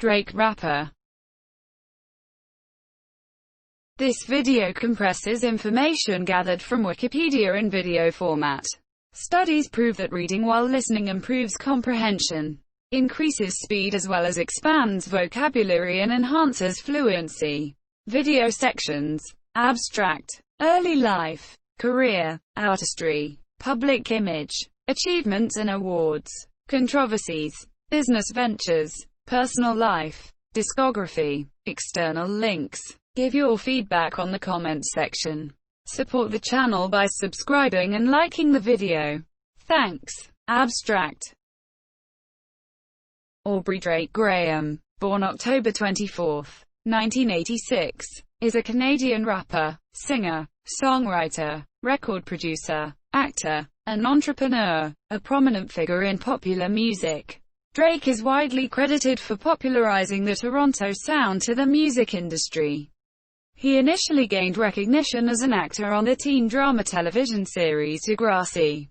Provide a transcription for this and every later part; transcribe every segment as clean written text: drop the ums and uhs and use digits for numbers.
Drake rapper. This video compresses information gathered from Wikipedia in video format. Studies prove that reading while listening improves comprehension, increases speed as well as expands vocabulary and enhances fluency. Video sections: Abstract, Early Life, Career, Artistry, Public Image, Achievements and Awards, Controversies, Business Ventures, Personal Life, Discography, External links. Give your feedback on the comments section. Support the channel by subscribing and liking the video. Thanks. Abstract. Aubrey Drake Graham, born October 24, 1986, is a Canadian rapper, singer, songwriter, record producer, actor, and entrepreneur, a prominent figure in popular music. Drake is widely credited for popularizing the Toronto sound to the music industry. He initially gained recognition as an actor on the teen drama television series Degrassi: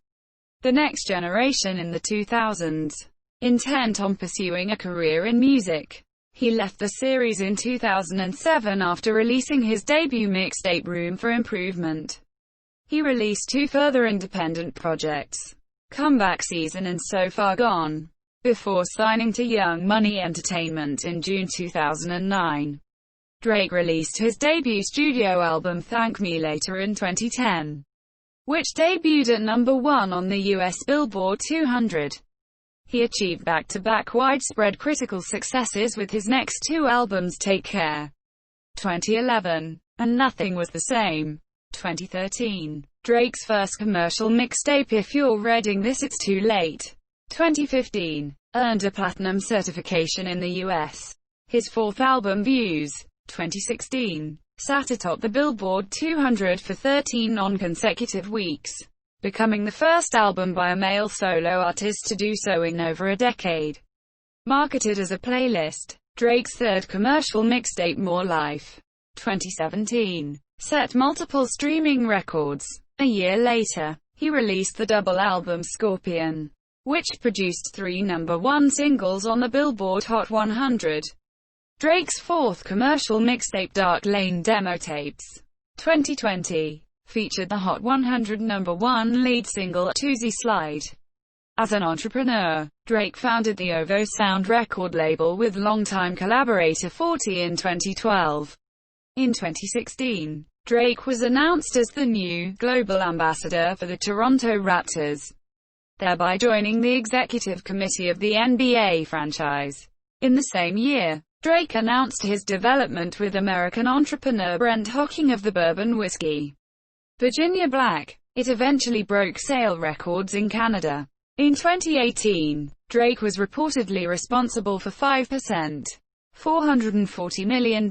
The Next Generation in the 2000s. Intent on pursuing a career in music, he left the series in 2007 after releasing his debut mixtape Room for Improvement. He released two further independent projects, Comeback Season and So Far Gone, before signing to Young Money Entertainment in June 2009. Drake released his debut studio album Thank Me Later in 2010, which debuted at number 1 on the US Billboard 200. He achieved back-to-back widespread critical successes with his next two albums, Take Care, 2011, and Nothing Was the Same, 2013. Drake's first commercial mixtape, If You're Reading This It's Too Late, 2015, earned a platinum certification in the US. His fourth album, Views, 2016, sat atop the Billboard 200 for 13 non-consecutive weeks, becoming the first album by a male solo artist to do so in over a decade. Marketed as a playlist, Drake's third commercial mixtape, More Life, 2017, set multiple streaming records. A year later, he released the double album Scorpion, which produced 3 #1 singles on the Billboard Hot 100. Drake's fourth commercial mixtape, Dark Lane Demo Tapes, 2020, featured the Hot 100 #1 lead single, Toosie Slide. As an entrepreneur, Drake founded the OVO Sound record label with longtime collaborator 40 in 2012. In 2016, Drake was announced as the new global ambassador for the Toronto Raptors, thereby joining the executive committee of the NBA franchise. In the same year, Drake announced his development with American entrepreneur Brent Hocking of the bourbon whiskey Virginia Black. It eventually broke sale records in Canada. In 2018, Drake was reportedly responsible for 5%, $440 million,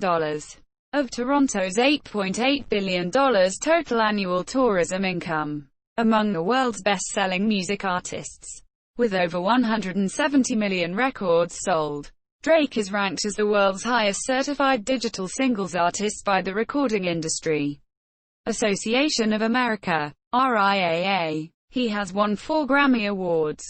of Toronto's $8.8 billion total annual tourism income. Among the world's best-selling music artists, with over 170 million records sold, Drake is ranked as the world's highest certified digital singles artist by the Recording Industry Association of America, RIAA. He has won 4 Grammy Awards,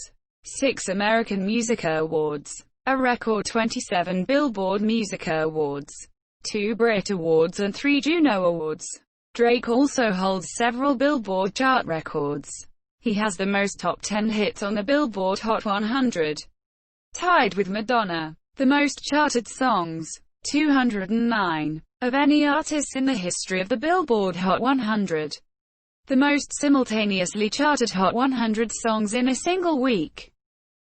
6 American Musica Awards, a record 27 Billboard Musica Awards, 2 Brit Awards and 3 Juno Awards. Drake also holds several Billboard chart records. He has the most top 10 hits on the Billboard Hot 100, tied with Madonna. The most charted songs, 209, of any artist in the history of the Billboard Hot 100. The most simultaneously charted Hot 100 songs in a single week,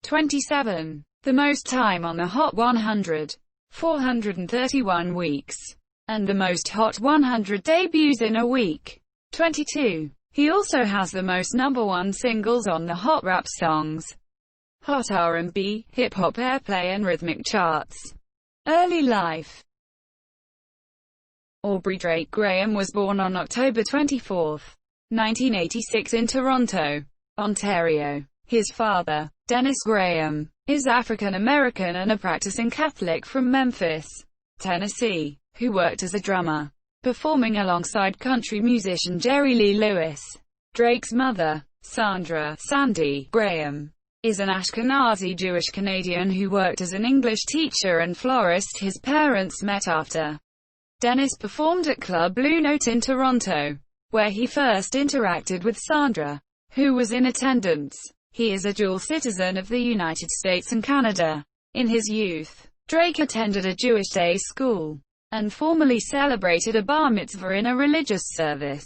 27. The most time on the Hot 100, 431 weeks. And the most Hot 100 debuts in a week, 22. He also has the most #1 singles on the Hot Rap Songs, Hot R&B, Hip-Hop Airplay and Rhythmic charts. Early life. Aubrey Drake Graham was born on October 24, 1986 in Toronto, Ontario. His father, Dennis Graham, is African American and a practicing Catholic from Memphis, Tennessee, who worked as a drummer, performing alongside country musician Jerry Lee Lewis. Drake's mother, Sandra "Sandy" Graham, is an Ashkenazi Jewish Canadian who worked as an English teacher and florist. His parents met after Dennis performed at Club Blue Note in Toronto, where he first interacted with Sandra, who was in attendance. He is a dual citizen of the United States and Canada. In his youth, Drake attended a Jewish day school and formally celebrated a bar mitzvah in a religious service.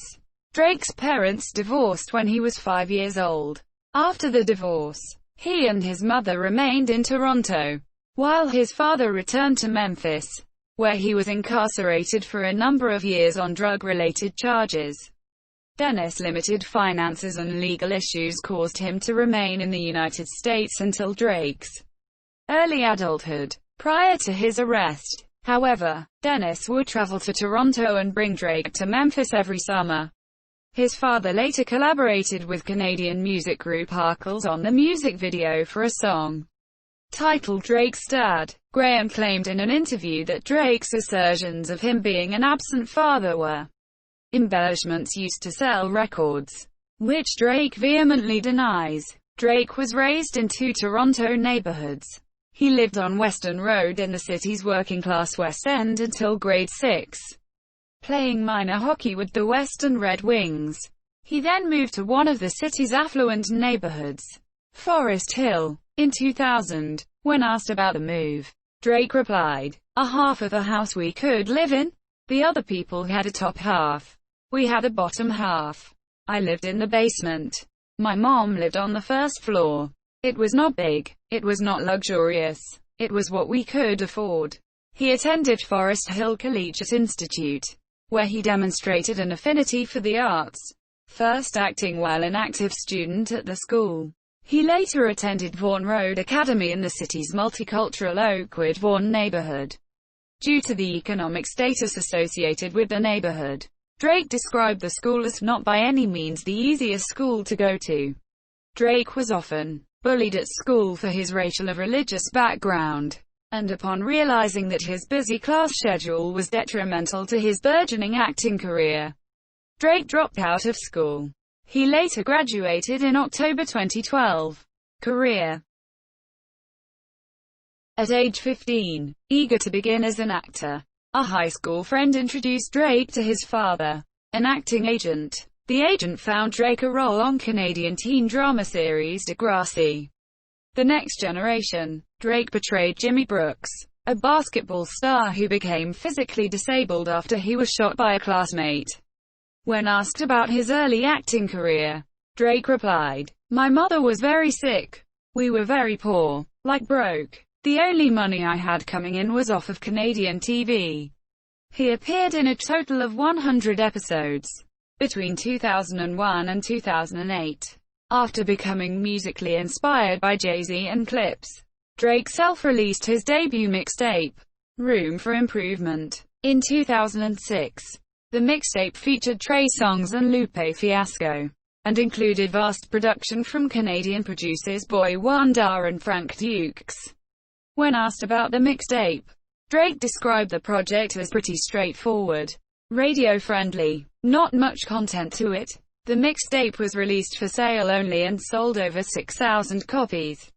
Drake's parents divorced when he was 5 years old. After the divorce, he and his mother remained in Toronto, while his father returned to Memphis, where he was incarcerated for a number of years on drug-related charges. Dennis' limited finances and legal issues caused him to remain in the United States until Drake's early adulthood. Prior to his arrest, however, Dennis would travel to Toronto and bring Drake to Memphis every summer. His father later collaborated with Canadian music group Harkles on the music video for a song titled Drake's Dad. Graham claimed in an interview that Drake's assertions of him being an absent father were embellishments used to sell records, which Drake vehemently denies. Drake was raised in two Toronto neighborhoods. He lived on Western Road in the city's working-class West End until grade 6, playing minor hockey with the Western Red Wings. He then moved to one of the city's affluent neighborhoods, Forest Hill. In 2000, when asked about the move, Drake replied, "A half of the house we could live in. The other people had a top half. We had a bottom half. I lived in the basement. My mom lived on the first floor. It was not big. It was not luxurious. It was what we could afford." He attended Forest Hill Collegiate Institute, where he demonstrated an affinity for the arts, first acting while an active student at the school. He later attended Vaughan Road Academy in the city's multicultural Oakwood Vaughan neighborhood. Due to the economic status associated with the neighborhood, Drake described the school as not by any means the easiest school to go to. Drake was often bullied at school for his racial or religious background, and upon realizing that his busy class schedule was detrimental to his burgeoning acting career, Drake dropped out of school. He later graduated in October 2012. Career. At age 15, eager to begin as an actor, a high school friend introduced Drake to his father, an acting agent. The agent found Drake a role on Canadian teen drama series Degrassi. The Next Generation. Drake portrayed Jimmy Brooks, a basketball star who became physically disabled after he was shot by a classmate. When asked about his early acting career, Drake replied, "My mother was very sick. We were very poor, like broke. The only money I had coming in was off of Canadian TV." He appeared in a total of 100 episodes between 2001 and 2008. After becoming musically inspired by Jay-Z and Clips, Drake self-released his debut mixtape, Room for Improvement, in 2006. The mixtape featured Trey Songz and Lupe Fiasco, and included vast production from Canadian producers Boy Wonder and Frank Dukes. When asked about the mixtape, Drake described the project as pretty straightforward, radio-friendly, not much content to it. The mixtape was released for sale only and sold over 6,000 copies.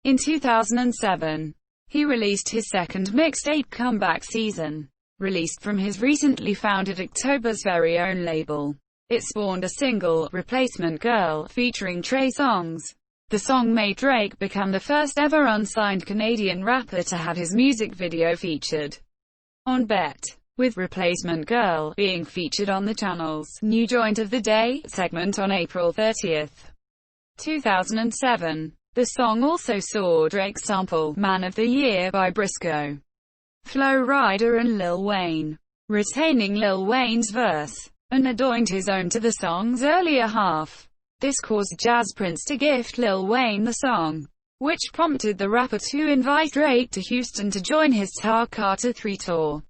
In 2007, he released his second mixtape, Comeback Season, released from his recently founded October's very own label. It spawned a single, Replacement Girl, featuring Trey Songz. The song made Drake become the first ever unsigned Canadian rapper to have his music video featured on Bet, with Replacement Girl being featured on the channel's New Joint of the Day segment on April 30, 2007. The song also saw Drake sample Man of the Year by Briscoe, Flo Rida and Lil Wayne, retaining Lil Wayne's verse, and adjoined his own to the song's earlier half. This caused Jazz Prince to gift Lil Wayne the song, which prompted the rapper to invite Drake to Houston to join his Tar Carter 3 tour.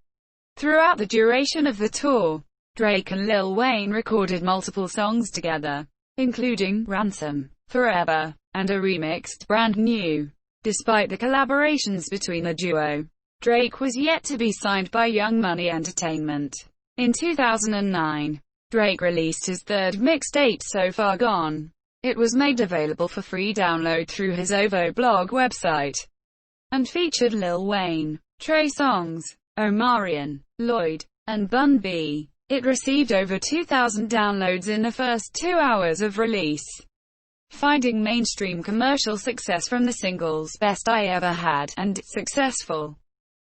Throughout the duration of the tour, Drake and Lil Wayne recorded multiple songs together, including Ransom, Forever, and a remixed Brand New. Despite the collaborations between the duo, Drake was yet to be signed by Young Money Entertainment. In 2009, Drake released his third mixtape, So Far Gone. It was made available for free download through his OVO blog website, and featured Lil Wayne, Trey Songz, Omarion, Lloyd, and Bun B. It received over 2,000 downloads in the first 2 hours of release, finding mainstream commercial success from the singles Best I Ever Had and Successful,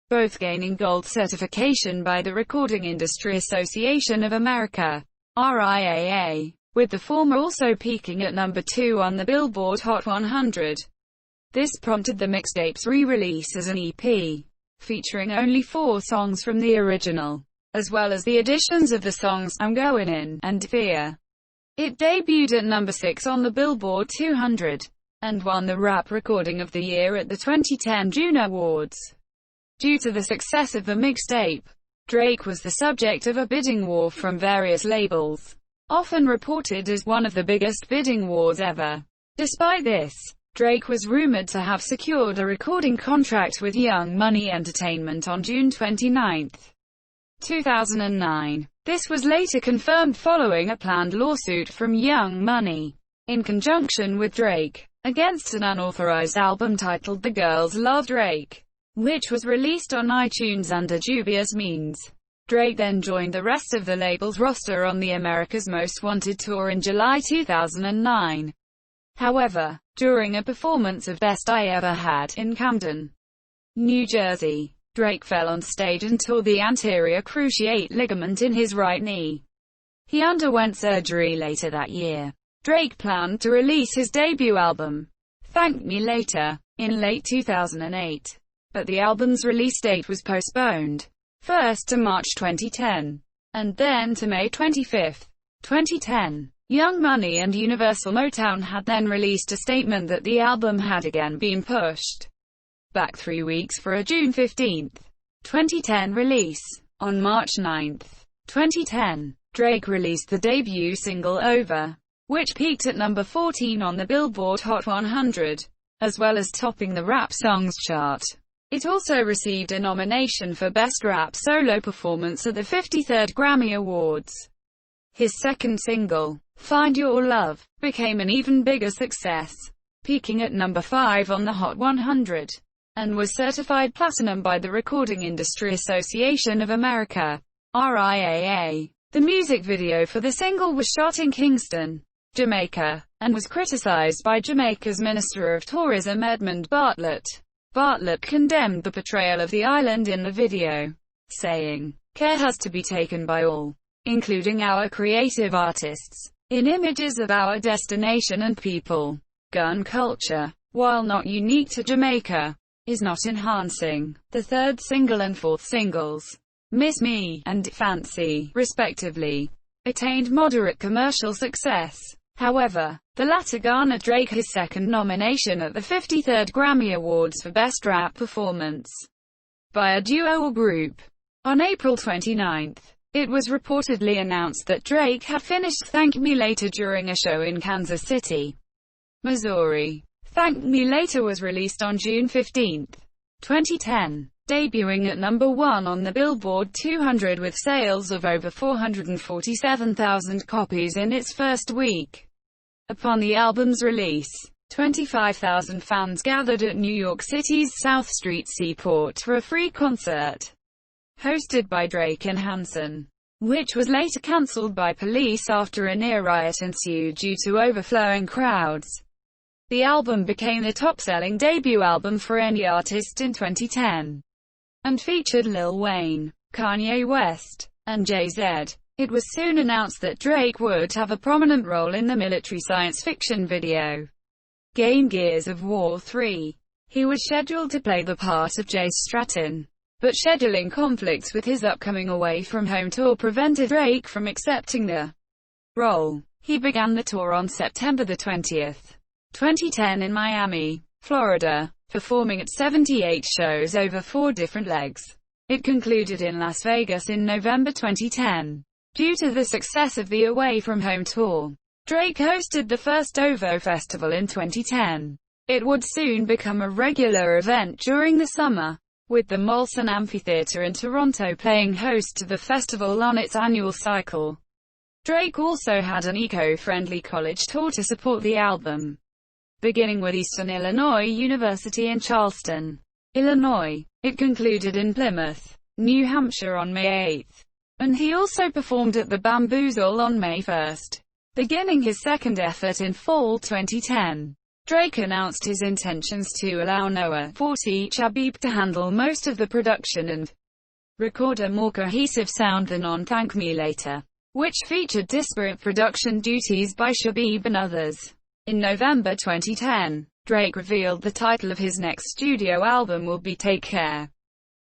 both gaining gold certification by the Recording Industry Association of America, RIAA, with the former also peaking at number 2 on the Billboard Hot 100. This prompted the mixtape's re-release as an EP, featuring only 4 songs from the original, as well as the additions of the songs I'm Going In and Fear. It debuted at number 6 on the Billboard 200, and won the Rap Recording of the Year at the 2010 Juno Awards. Due to the success of the mixtape, Drake was the subject of a bidding war from various labels, often reported as one of the biggest bidding wars ever. Despite this, Drake was rumored to have secured a recording contract with Young Money Entertainment on June 29, 2009. This was later confirmed following a planned lawsuit from Young Money, in conjunction with Drake, against an unauthorized album titled The Girls Love Drake, which was released on iTunes under dubious means. Drake then joined the rest of the label's roster on the America's Most Wanted tour in July 2009. However, during a performance of Best I Ever Had in Camden, New Jersey, Drake fell on stage and tore the anterior cruciate ligament in his right knee. He underwent surgery later that year. Drake planned to release his debut album, Thank Me Later, in late 2008. But the album's release date was postponed, first to March 2010, and then to May 25, 2010. Young Money and Universal Motown had then released a statement that the album had again been pushed back 3 weeks for a June 15, 2010 release. On March 9, 2010, Drake released the debut single Over, which peaked at number 14 on the Billboard Hot 100, as well as topping the rap songs chart. It also received a nomination for Best Rap Solo Performance at the 53rd Grammy Awards. His second single, Find Your Love, became an even bigger success, peaking at number 5 on the Hot 100, and was certified platinum by the Recording Industry Association of America, RIAA. The music video for the single was shot in Kingston, Jamaica, and was criticized by Jamaica's Minister of Tourism Edmund Bartlett. Bartlett condemned the portrayal of the island in the video, saying, "Care has to be taken by all, including our creative artists, in images of our destination and people. Gun culture, while not unique to Jamaica, is not enhancing." The third single and fourth singles, Miss Me and Fancy, respectively, attained moderate commercial success. However, the latter garnered Drake his second nomination at the 53rd Grammy Awards for Best Rap Performance by a duo or group. On April 29, it was reportedly announced that Drake had finished Thank Me Later during a show in Kansas City, Missouri. Thank Me Later was released on June 15, 2010, debuting at number 1 on the Billboard 200 with sales of over 447,000 copies in its first week. Upon the album's release, 25,000 fans gathered at New York City's South Street Seaport for a free concert, hosted by Drake and Hanson, which was later cancelled by police after a near riot ensued due to overflowing crowds. The album became the top-selling debut album for any artist in 2010, and featured Lil Wayne, Kanye West, and Jay-Z. It was soon announced that Drake would have a prominent role in the military science fiction video game Gears of War 3. He was scheduled to play the part of Jay Stratton, but scheduling conflicts with his upcoming Away From Home tour prevented Drake from accepting the role. He began the tour on September 20, 2010 in Miami, Florida, performing at 78 shows over 4 different legs. It concluded in Las Vegas in November 2010. Due to the success of the Away From Home tour, Drake hosted the first OVO Festival in 2010. It would soon become a regular event during the summer, with the Molson Amphitheatre in Toronto playing host to the festival on its annual cycle. Drake also had an eco-friendly college tour to support the album, beginning with Eastern Illinois University in Charleston, Illinois. It concluded in Plymouth, New Hampshire on May 8, and he also performed at the Bamboozle on May 1. Beginning his second effort in fall 2010, Drake announced his intentions to allow Noah Forti-Chabib to handle most of the production and record a more cohesive sound than on Thank Me Later, which featured disparate production duties by Chabib and others. In November 2010, Drake revealed the title of his next studio album will be Take Care.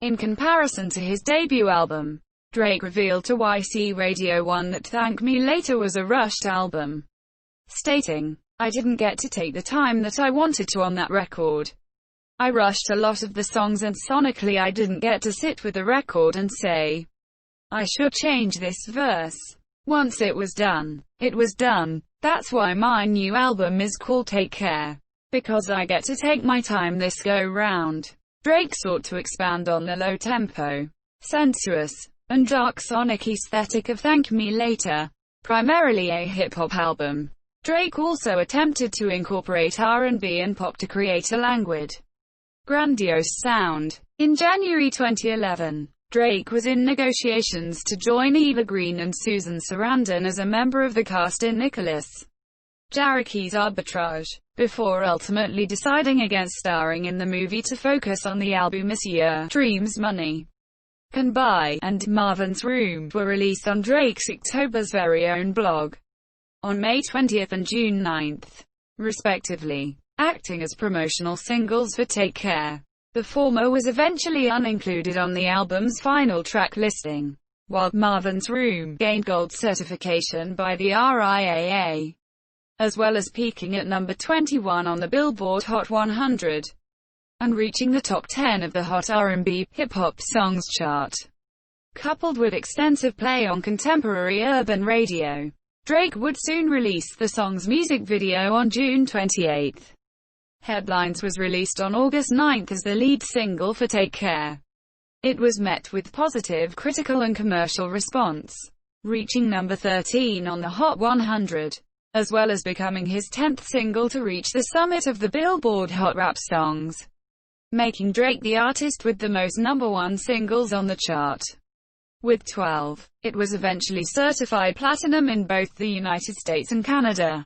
In comparison to his debut album, Drake revealed to YC Radio 1 that Thank Me Later was a rushed album, stating, "I didn't get to take the time that I wanted to on that record. I rushed a lot of the songs and sonically I didn't get to sit with the record and say, I should change this verse. Once it was done, it was done. That's why my new album is called Take Care. Because I get to take my time this go-round." Drake sought to expand on the low-tempo, sensuous, and dark sonic aesthetic of Thank Me Later, primarily a hip-hop album. Drake also attempted to incorporate R&B and pop to create a languid, grandiose sound. In January 2011, Drake was in negotiations to join Eva Green and Susan Sarandon as a member of the cast in Nicholas Jarecki's Arbitrage, before ultimately deciding against starring in the movie to focus on the album Monsieur Dreams Money Can Buy, and Marvin's Room were released on Drake's October's very own blog on May 20 and June 9, respectively, acting as promotional singles for Take Care. The former was eventually unincluded on the album's final track listing, while Marvin's Room gained gold certification by the RIAA, as well as peaking at number 21 on the Billboard Hot 100, and reaching the top 10 of the Hot R&B Hip-Hop Songs chart. Coupled with extensive play on contemporary urban radio, Drake would soon release the song's music video on June 28. Headlines was released on August 9 as the lead single for Take Care. It was met with positive critical and commercial response, reaching number 13 on the Hot 100, as well as becoming his 10th single to reach the summit of the Billboard Hot Rap Songs, making Drake the artist with the most #1 singles on the chart. With 12, it was eventually certified platinum in both the United States and Canada.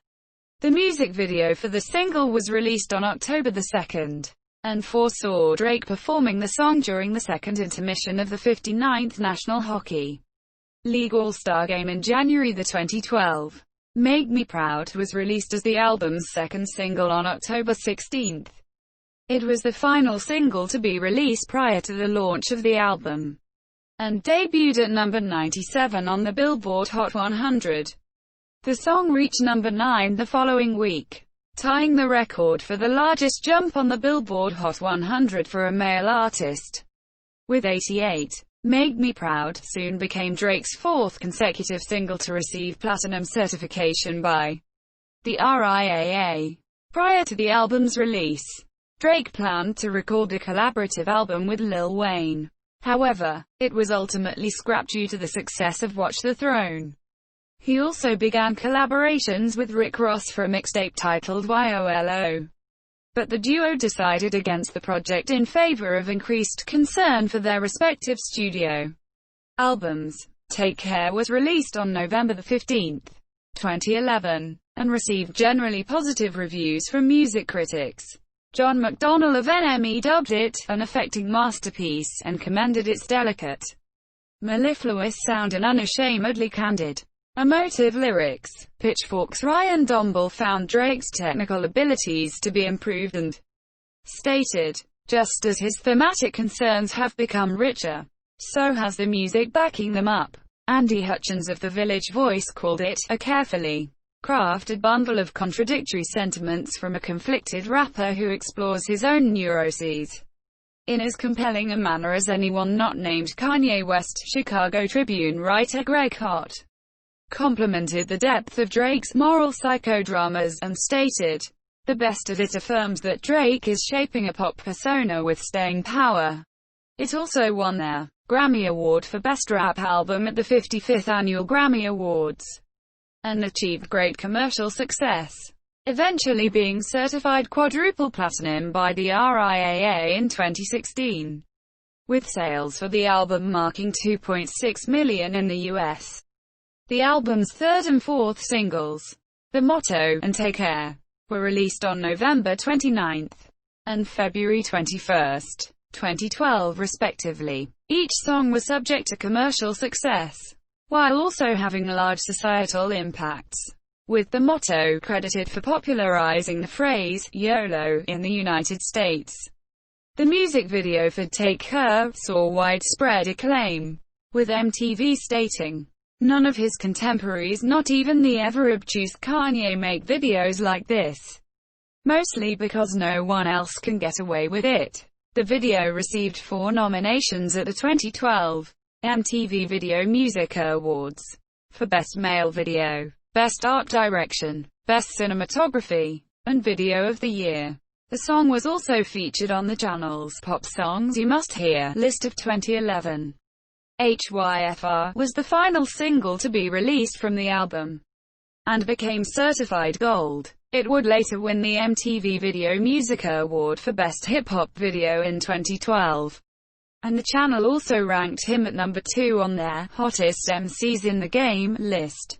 The music video for the single was released on October 2, and foresaw Drake performing the song during the second intermission of the 59th National Hockey League All-Star Game in January 2012. Make Me Proud was released as the album's second single on October 16. It was the final single to be released prior to the launch of the album, and debuted at number 97 on the Billboard Hot 100. The song reached number 9 the following week, tying the record for the largest jump on the Billboard Hot 100 for a male artist, with 88. Make Me Proud soon became Drake's fourth consecutive single to receive platinum certification by the RIAA. Prior to the album's release, Drake planned to record a collaborative album with Lil Wayne. However, it was ultimately scrapped due to the success of Watch the Throne. He also began collaborations with Rick Ross for a mixtape titled YOLO. But the duo decided against the project in favor of increased concern for their respective studio albums. Take Care was released on November 15, 2011, and received generally positive reviews from music critics. John McDonnell of NME dubbed it an affecting masterpiece and commended its delicate, mellifluous sound and unashamedly candid, emotive lyrics. Pitchfork's Ryan Domble found Drake's technical abilities to be improved and stated, just as his thematic concerns have become richer, so has the music backing them up. Andy Hutchins of The Village Voice called it a carefully crafted bundle of contradictory sentiments from a conflicted rapper who explores his own neuroses in as compelling a manner as anyone not named Kanye West. Chicago Tribune writer Greg Hott complimented the depth of Drake's moral psychodramas, and stated, "The best of it affirms that Drake is shaping a pop persona with staying power." It also won their Grammy Award for Best Rap Album at the 55th Annual Grammy Awards. and achieved great commercial success, eventually being certified quadruple platinum by the RIAA in 2016, with sales for the album marking 2.6 million in the US. The album's third and fourth singles, The Motto and Take Care, were released on November 29 and February 21, 2012 respectively. Each song was subject to commercial success, while also having large societal impacts, with The Motto credited for popularizing the phrase YOLO in the United States. The music video for Take Care saw widespread acclaim, with MTV stating, "None of his contemporaries, not even the ever-obtuse Kanye, make videos like this. Mostly because no one else can get away with it." The video received 4 nominations at the 2012 MTV Video Music Awards for Best Male Video, Best Art Direction, Best Cinematography, and Video of the Year. The song was also featured on the channel's Pop Songs You Must Hear list of 2011. HYFR was the final single to be released from the album, and became certified gold. It would later win the MTV Video Music Award for Best Hip-Hop Video in 2012. And the channel also ranked him at number 2 on their Hottest MCs in the Game list.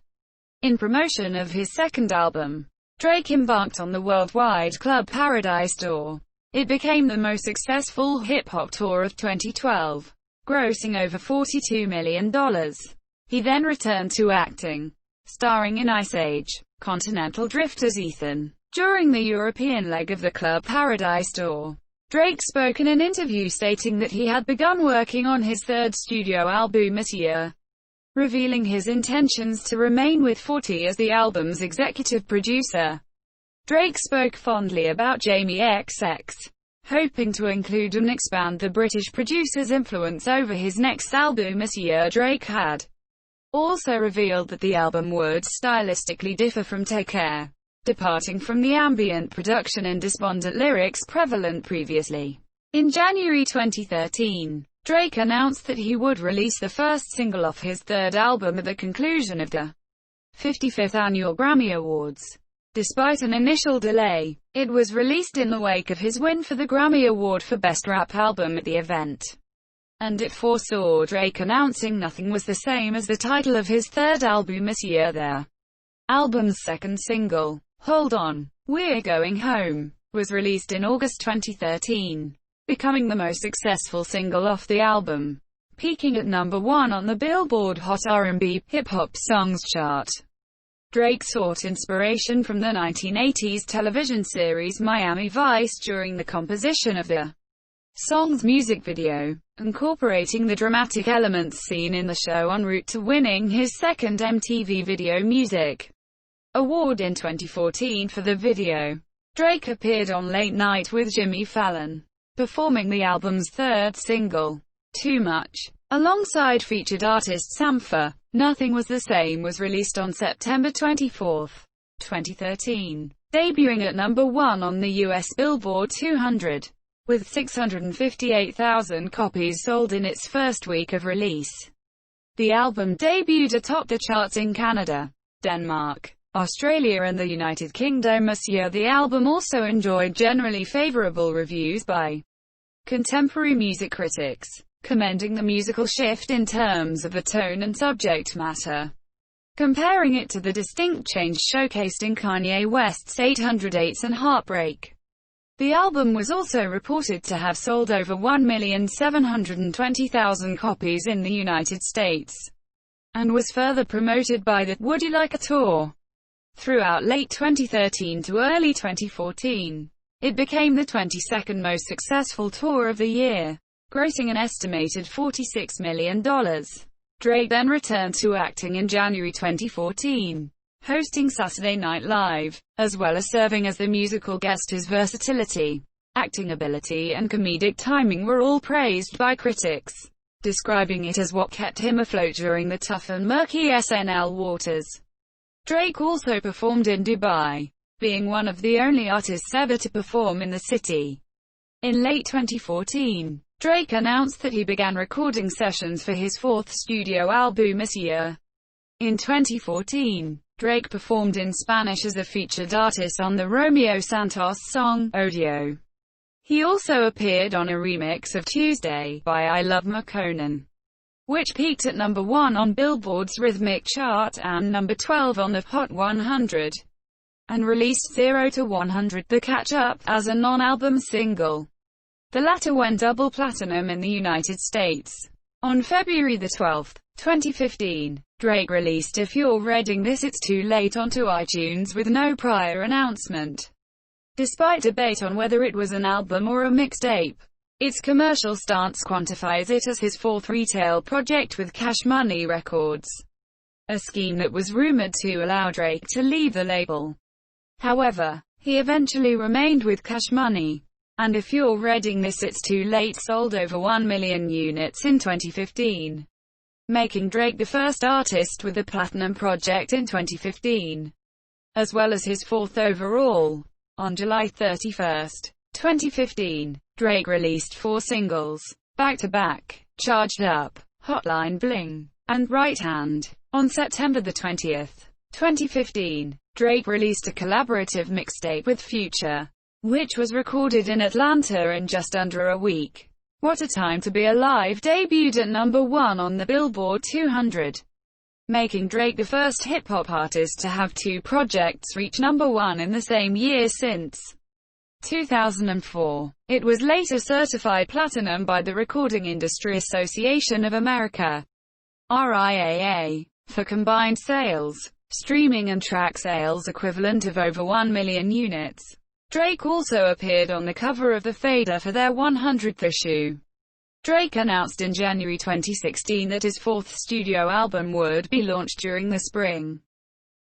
In promotion of his second album, Drake embarked on the worldwide Club Paradise tour. It became the most successful hip-hop tour of 2012, grossing over $42 million. He then returned to acting, starring in Ice Age, Continental Drifters Ethan. During the European leg of the Club Paradise tour, Drake spoke in an interview stating that he had begun working on his third studio album this year, revealing his intentions to remain with 40 as the album's executive producer. Drake spoke fondly about Jamie XX, hoping to include and expand the British producer's influence over his next album this year. Drake had also revealed that the album would stylistically differ from Take Care, departing from the ambient production and despondent lyrics prevalent previously. In January 2013, Drake announced that he would release the first single off his third album at the conclusion of the 55th Annual Grammy Awards. Despite an initial delay, it was released in the wake of his win for the Grammy Award for Best Rap Album at the event, and it foresaw Drake announcing Nothing Was the Same as the title of his third album this year. Their album's second single, Hold On, We're Going Home, was released in August 2013, becoming the most successful single off the album, peaking at number 1 on the Billboard Hot R&B Hip-Hop Songs chart. Drake sought inspiration from the 1980s television series Miami Vice during the composition of the song's music video, incorporating the dramatic elements seen in the show en route to winning his second MTV Video Music Award in 2014 for the video. Drake appeared on Late Night with Jimmy Fallon, performing the album's third single, Too Much, alongside featured artist Sampha. Nothing Was the Same was released on September 24, 2013, debuting at number 1 on the US Billboard 200, with 658,000 copies sold in its first week of release. The album debuted atop the charts in Canada, Denmark, Australia and the United Kingdom this year. The album also enjoyed generally favorable reviews by contemporary music critics, commending the musical shift in terms of the tone and subject matter, comparing it to the distinct change showcased in Kanye West's 808s and Heartbreak. The album was also reported to have sold over 1,720,000 copies in the United States, and was further promoted by the Would You Like a Tour throughout late 2013 to early 2014. It became the 22nd most successful tour of the year, grossing an estimated $46 million. Drake then returned to acting in January 2014, hosting Saturday Night Live, as well as serving as the musical guest. His versatility, acting ability and comedic timing were all praised by critics, describing it as what kept him afloat during the tough and murky SNL waters. Drake also performed in Dubai, being one of the only artists ever to perform in the city. In late 2014, Drake announced that he began recording sessions for his fourth studio album this year. In 2014, Drake performed in Spanish as a featured artist on the Romeo Santos song, Odio. He also appeared on a remix of Tuesday, by I Love McConan, which peaked at number 1 on Billboard's Rhythmic chart and number 12 on the Hot 100, and released 0 to 100, the catch-up, as a non-album single. The latter went double platinum in the United States. On February 12, 2015, Drake released If You're Reading This It's Too Late onto iTunes with no prior announcement. Despite debate on whether it was an album or a mixtape, its commercial stance quantifies it as his fourth retail project with Cash Money Records, a scheme that was rumored to allow Drake to leave the label. However, he eventually remained with Cash Money, and If You're Reading This It's Too Late sold over 1 million units in 2015, making Drake the first artist with a platinum project in 2015, as well as his fourth overall. On July 31, 2015, Drake released 4 singles, back-to-back, Charged Up, Hotline Bling, and Right Hand. On September 20, 2015, Drake released a collaborative mixtape with Future, which was recorded in Atlanta in just under a week. What a Time to Be Alive debuted at number 1 on the Billboard 200, making Drake the first hip-hop artist to have 2 projects reach number 1 in the same year since 2004. It was later certified platinum by the Recording Industry Association of America, RIAA, for combined sales, streaming and track sales equivalent of over 1 million units. Drake also appeared on the cover of the Fader for their 100th issue. Drake announced in January 2016 that his 4th studio album would be launched during the spring,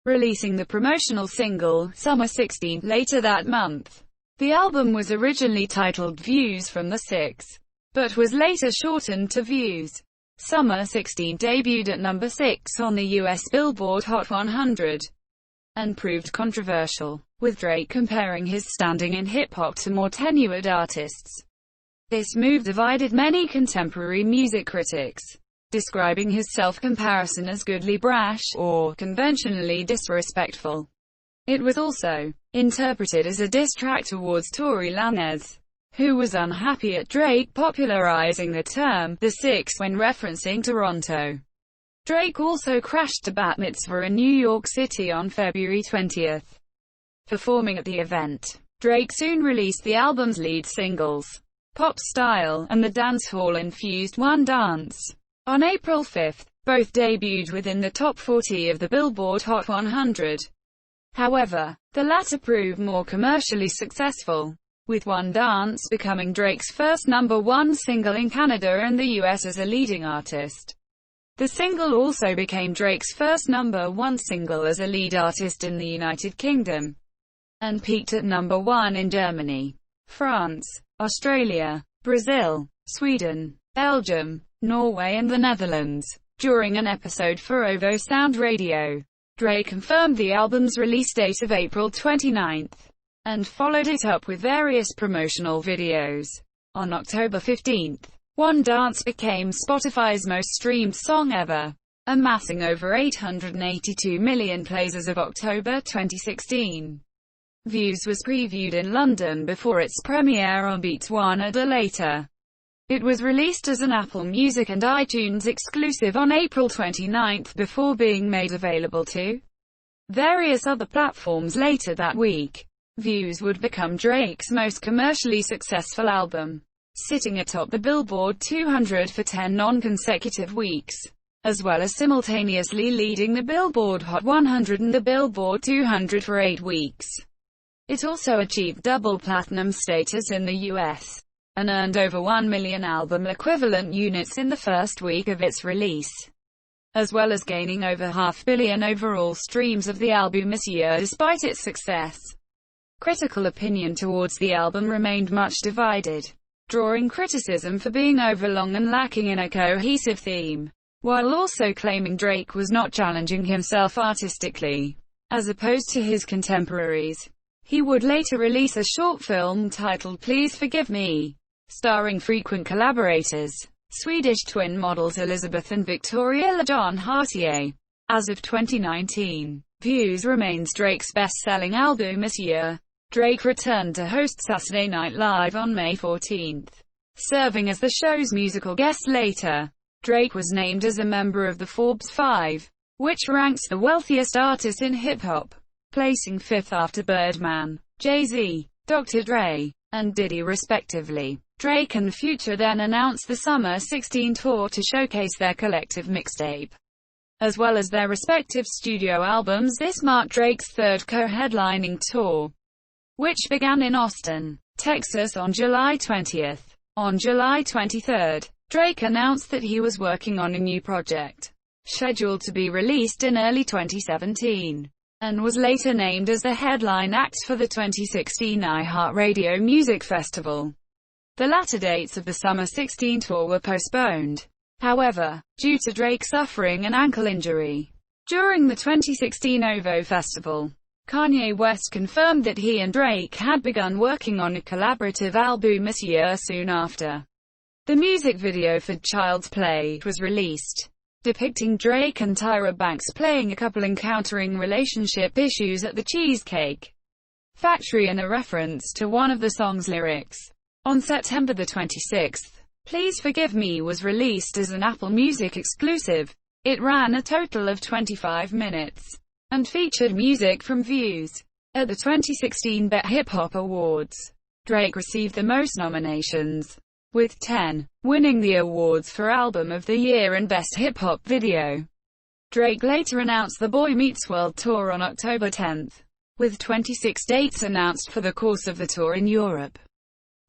releasing the promotional single, Summer 16, later that month. The album was originally titled Views from the 6, but was later shortened to Views. Summer 16 debuted at number 6 on the US Billboard Hot 100, and proved controversial, with Drake comparing his standing in hip-hop to more tenured artists. This move divided many contemporary music critics, describing his self-comparison as goodly brash, or conventionally disrespectful. It was also interpreted as a diss track towards Tory Lanez, who was unhappy at Drake popularizing the term, the Six, when referencing Toronto. Drake also crashed a bat mitzvah in New York City on February 20. Performing at the event, Drake soon released the album's lead singles, Pop Style, and the dancehall-infused One Dance. On April 5, both debuted within the top 40 of the Billboard Hot 100. However, the latter proved more commercially successful, with One Dance becoming Drake's first #1 single in Canada and the US as a leading artist. The single also became Drake's first #1 single as a lead artist in the United Kingdom, and peaked at #1 in Germany, France, Australia, Brazil, Sweden, Belgium, Norway and the Netherlands. During an episode for OVO Sound Radio, Drake confirmed the album's release date of April 29, and followed it up with various promotional videos. On October 15, One Dance became Spotify's most streamed song ever, amassing over 882 million plays as of October 2016. Views was previewed in London before its premiere on Beats One a day later. It was released as an Apple Music and iTunes exclusive on April 29 before being made available to various other platforms later that week. Views would become Drake's most commercially successful album, sitting atop the Billboard 200 for 10 non-consecutive weeks, as well as simultaneously leading the Billboard Hot 100 and the Billboard 200 for 8 weeks. It also achieved double platinum status in the US, and earned over 1 million album equivalent units in the first week of its release, as well as gaining over 500 million overall streams of the album this year despite its success. Critical opinion towards the album remained much divided, drawing criticism for being overlong and lacking in a cohesive theme, while also claiming Drake was not challenging himself artistically, as opposed to his contemporaries. He would later release a short film titled Please Forgive Me, starring frequent collaborators, Swedish twin models Elizabeth and Victoria LaJohn Hartier. As of 2019, Views remains Drake's best-selling album this year. Drake returned to host Saturday Night Live on May 14, serving as the show's musical guest later. Drake was named as a member of the Forbes 5, which ranks the wealthiest artists in hip-hop, placing 5th after Birdman, Jay-Z, Dr. Dre, and Diddy respectively. Drake and Future then announced the Summer 16 tour to showcase their collective mixtape, as well as their respective studio albums. This marked Drake's third co-headlining tour, which began in Austin, Texas on July 20. On July 23, Drake announced that he was working on a new project, scheduled to be released in early 2017, and was later named as the headline act for the 2016 iHeartRadio Music Festival. The latter dates of the Summer 16 tour were postponed, however, due to Drake suffering an ankle injury during the 2016 OVO Festival. Kanye West confirmed that he and Drake had begun working on a collaborative album this year soon after. The music video for Child's Play was released, depicting Drake and Tyra Banks playing a couple encountering relationship issues at the Cheesecake Factory, and a reference to one of the song's lyrics. On September 26, Please Forgive Me was released as an Apple Music exclusive. It ran a total of 25 minutes, and featured music from Views. At the 2016 BET Hip Hop Awards, Drake received the most nominations, with 10, winning the awards for Album of the Year and Best Hip Hop Video. Drake later announced the Boy Meets World Tour on October 10, with 26 dates announced for the course of the tour in Europe.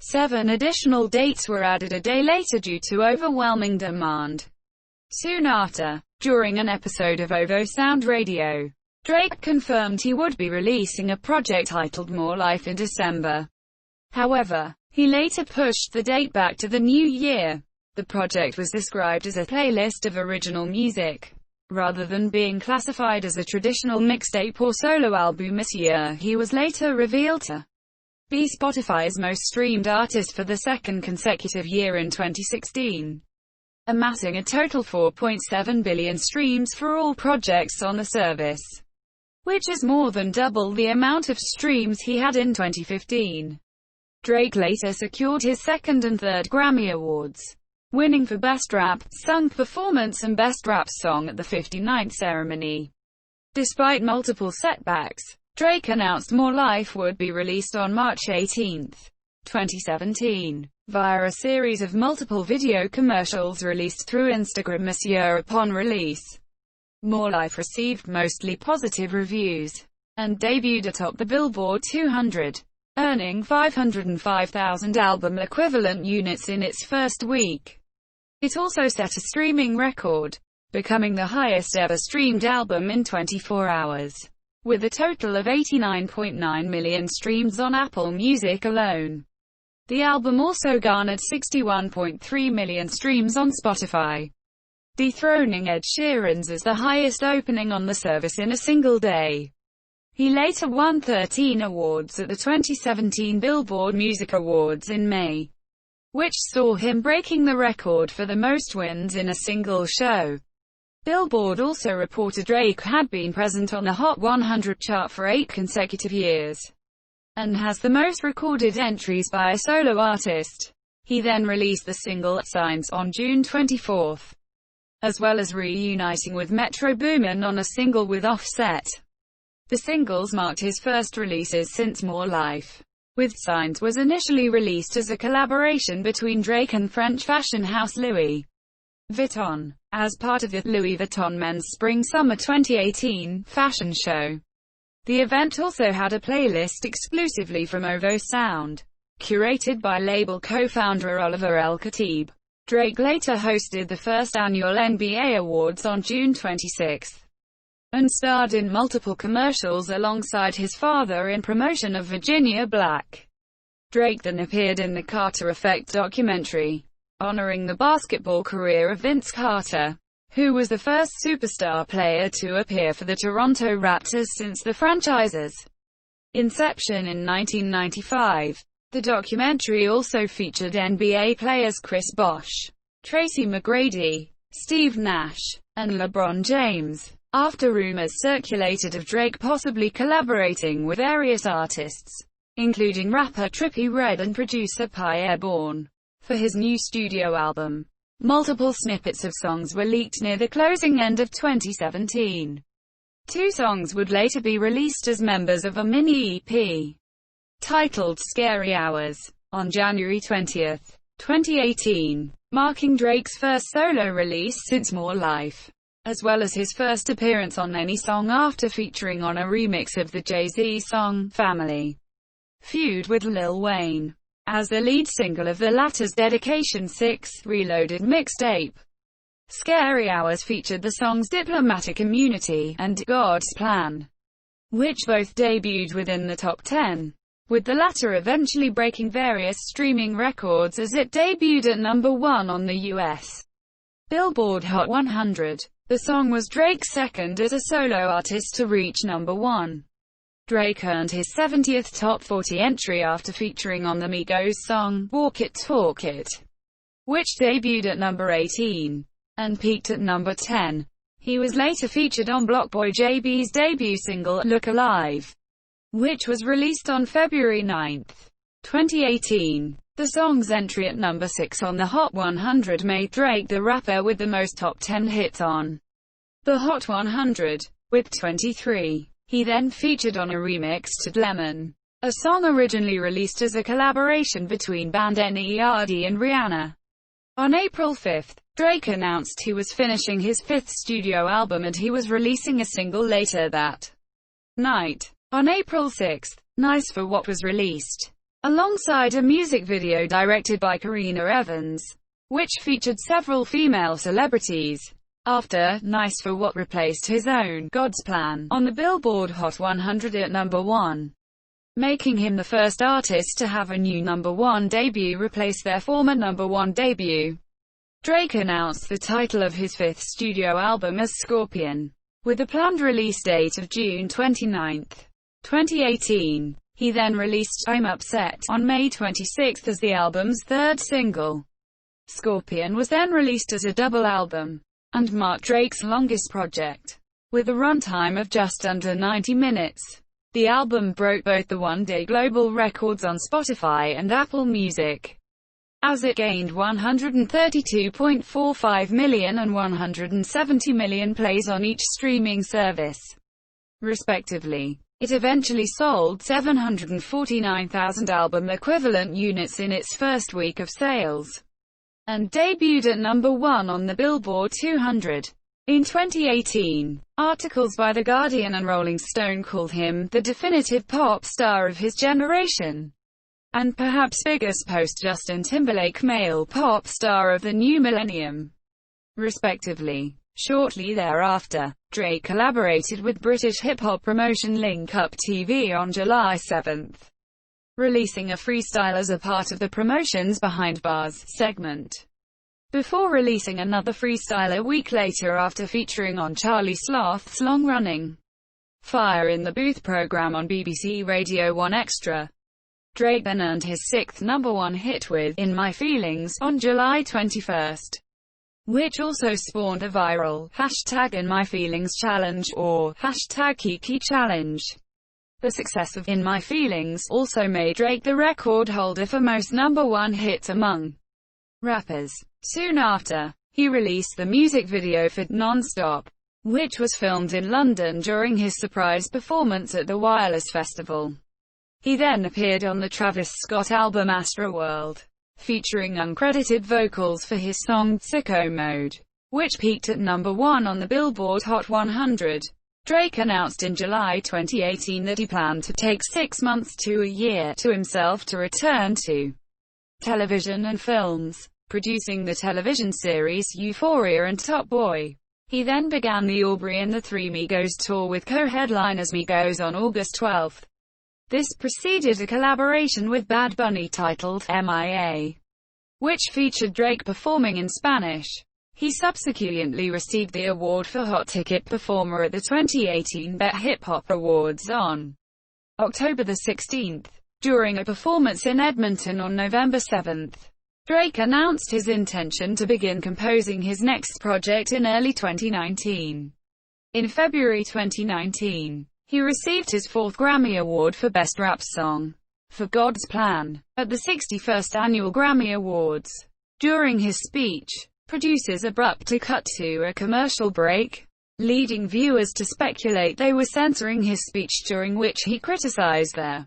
7 additional dates were added a day later due to overwhelming demand. Soon after, during an episode of OVO Sound Radio, Drake confirmed he would be releasing a project titled More Life in December. However, he later pushed the date back to the new year. The project was described as a playlist of original music, rather than being classified as a traditional mixtape or solo album. This year, he was later revealed to be Spotify's most streamed artist for the second consecutive year in 2016, amassing a total 4.7 billion streams for all projects on the service, which is more than double the amount of streams he had in 2015. Drake later secured his second and third Grammy Awards, winning for Best Rap Sung Performance and Best Rap Song at the 59th ceremony. Despite multiple setbacks, Drake announced More Life would be released on March 18, 2017, via a series of multiple video commercials released through Instagram this year. Upon release, More Life received mostly positive reviews, and debuted atop the Billboard 200, earning 505,000 album equivalent units in its first week. It also set a streaming record, becoming the highest ever streamed album in 24 hours, with a total of 89.9 million streams on Apple Music alone. The album also garnered 61.3 million streams on Spotify, dethroning Ed Sheeran's as the highest opening on the service in a single day. He later won 13 awards at the 2017 Billboard Music Awards in May, which saw him breaking the record for the most wins in a single show. Billboard also reported Drake had been present on the Hot 100 chart for 8 consecutive years, and has the most recorded entries by a solo artist. He then released the single Signs on June 24, as well as reuniting with Metro Boomin on a single with Offset. The singles marked his first releases since More Life, with Signs was initially released as a collaboration between Drake and French fashion house Louis Vuitton, as part of the Louis Vuitton Men's Spring-Summer 2018 fashion show. The event also had a playlist exclusively from OVO Sound, curated by label co-founder Oliver El Khatib. Drake later hosted the first annual NBA Awards on June 26, and starred in multiple commercials alongside his father in promotion of Virginia Black. Drake then appeared in the Carter Effect documentary, honoring the basketball career of Vince Carter, who was the first superstar player to appear for the Toronto Raptors since the franchise's inception in 1995. The documentary also featured NBA players Chris Bosh, Tracy McGrady, Steve Nash, and LeBron James. after rumors circulated of Drake possibly collaborating with various artists, including rapper Trippie Redd and producer Pierre Bourne, for his new studio album. Multiple snippets of songs were leaked near the closing end of 2017. 2 songs would later be released as members of a mini-EP, titled Scary Hours, on January 20, 2018, marking Drake's first solo release since More Life, as well as his first appearance on any song after featuring on a remix of the Jay-Z song, Family Feud with Lil Wayne, as the lead single of the latter's Dedication 6 Reloaded mixtape. Scary Hours featured the songs Diplomatic Immunity and God's Plan, which both debuted within the top 10, with the latter eventually breaking various streaming records as it debuted at number 1 on the US Billboard Hot 100. The song was Drake's second as a solo artist to reach number 1. Drake earned his 70th top 40 entry after featuring on the Migos song, Walk It Talk It, which debuted at number 18, and peaked at number 10. He was later featured on Blockboy JB's debut single, Look Alive, which was released on February 9, 2018. The song's entry at number 6 on the Hot 100 made Drake the rapper with the most top 10 hits on the Hot 100, with 23. He then featured on a remix to Lemon, a song originally released as a collaboration between band N.E.R.D. and Rihanna. On April 5, Drake announced he was finishing his 5th studio album and he was releasing a single later that night. On April 6, Nice for What was released, alongside a music video directed by Karina Evans, which featured several female celebrities. After Nice for What replaced his own God's Plan on the Billboard Hot 100 at number 1, making him the first artist to have a new number 1 debut replace their former number 1 debut. Drake announced the title of his 5th studio album as Scorpion, with a planned release date of June 29, 2018. He then released I'm Upset on May 26 as the album's 3rd single. Scorpion was then released as a double album, and marked Drake's longest project, with a runtime of just under 90 minutes. The album broke both the one-day global records on Spotify and Apple Music, as it gained 132.45 million and 170 million plays on each streaming service, respectively. It eventually sold 749,000 album-equivalent units in its first week of sales, and debuted at number 1 on the Billboard 200. In 2018, articles by The Guardian and Rolling Stone called him the definitive pop star of his generation, and perhaps biggest post-Justin Timberlake male pop star of the new millennium, respectively. Shortly thereafter, Drake collaborated with British hip-hop promotion Link Up TV on July 7, releasing a freestyle as a part of the promotion's Behind Bars segment, before releasing another freestyle a week later after featuring on Charlie Sloth's long-running Fire in the Booth program on BBC Radio 1 Extra. Drake then earned his 6th number 1 hit with In My Feelings on July 21, which also spawned a viral #In My Feelings challenge or #Kiki challenge. The success of In My Feelings also made Drake the record holder for most number 1 hits among rappers. Soon after, he released the music video for Non-Stop, which was filmed in London during his surprise performance at the Wireless Festival. He then appeared on the Travis Scott album Astroworld, featuring uncredited vocals for his song Sicko Mode, which peaked at number 1 on the Billboard Hot 100. Drake announced in July 2018 that he planned to take 6 months to a year to himself to return to television and films, producing the television series Euphoria and Top Boy. He then began the Aubrey and the Three Migos tour with co-headliners Migos on August 12. This preceded a collaboration with Bad Bunny titled MIA, which featured Drake performing in Spanish. He subsequently received the award for Hot Ticket Performer at the 2018 BET Hip Hop Awards on October 16. During a performance in Edmonton on November 7, Drake announced his intention to begin composing his next project in early 2019. In February 2019, he received his fourth Grammy Award for Best Rap Song for God's Plan at the 61st Annual Grammy Awards. During his speech, producers abruptly cut to a commercial break, leading viewers to speculate they were censoring his speech, during which he criticized their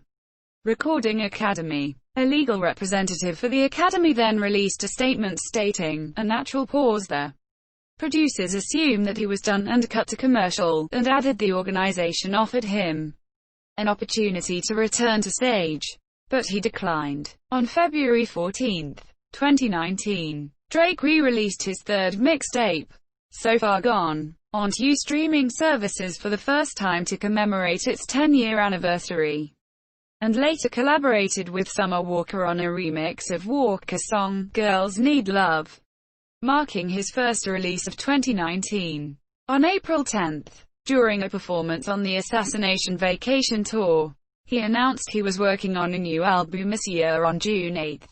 Recording Academy. A legal representative for the Academy then released a statement stating, "A natural pause there." Producers assumed that he was done and cut to commercial, and added the organization offered him an opportunity to return to stage, but he declined. On February 14, 2019, Drake re-released his third mixtape, So Far Gone, onto streaming services for the first time to commemorate its 10-year anniversary, and later collaborated with Summer Walker on a remix of Walker's song, Girls Need Love, marking his first release of 2019. On April 10, during a performance on the Assassination Vacation tour, he announced he was working on a new album this year. On June 8,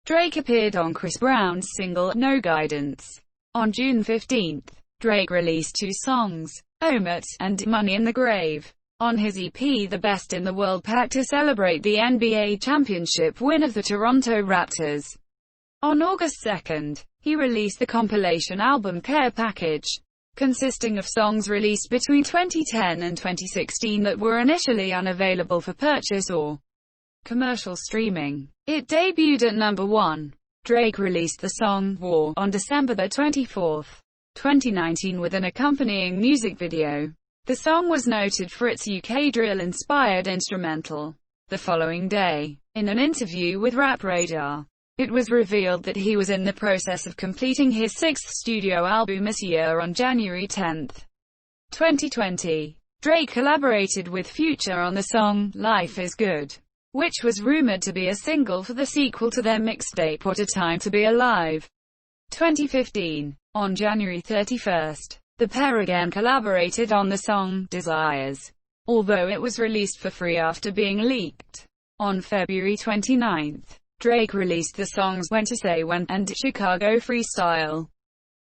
Drake appeared on Chris Brown's single, No Guidance. On June 15, Drake released two songs, Omit and Money in the Grave, on his EP The Best in the World pack to celebrate the NBA championship win of the Toronto Raptors. On August 2, he released the compilation album Care Package, consisting of songs released between 2010 and 2016 that were initially unavailable for purchase or commercial streaming. It debuted at number 1. Drake released the song War on December 24, 2019 with an accompanying music video. The song was noted for its UK drill-inspired instrumental. The following day, in an interview with Rap Radar, it was revealed that he was in the process of completing his sixth studio album this year. On January 10, 2020, Drake collaborated with Future on the song, Life is Good, which was rumored to be a single for the sequel to their mixtape What a Time to Be Alive. 2015. On January 31, the pair again collaborated on the song, Desires, although it was released for free after being leaked. On February 29, Drake released the songs When to Say When and Chicago Freestyle,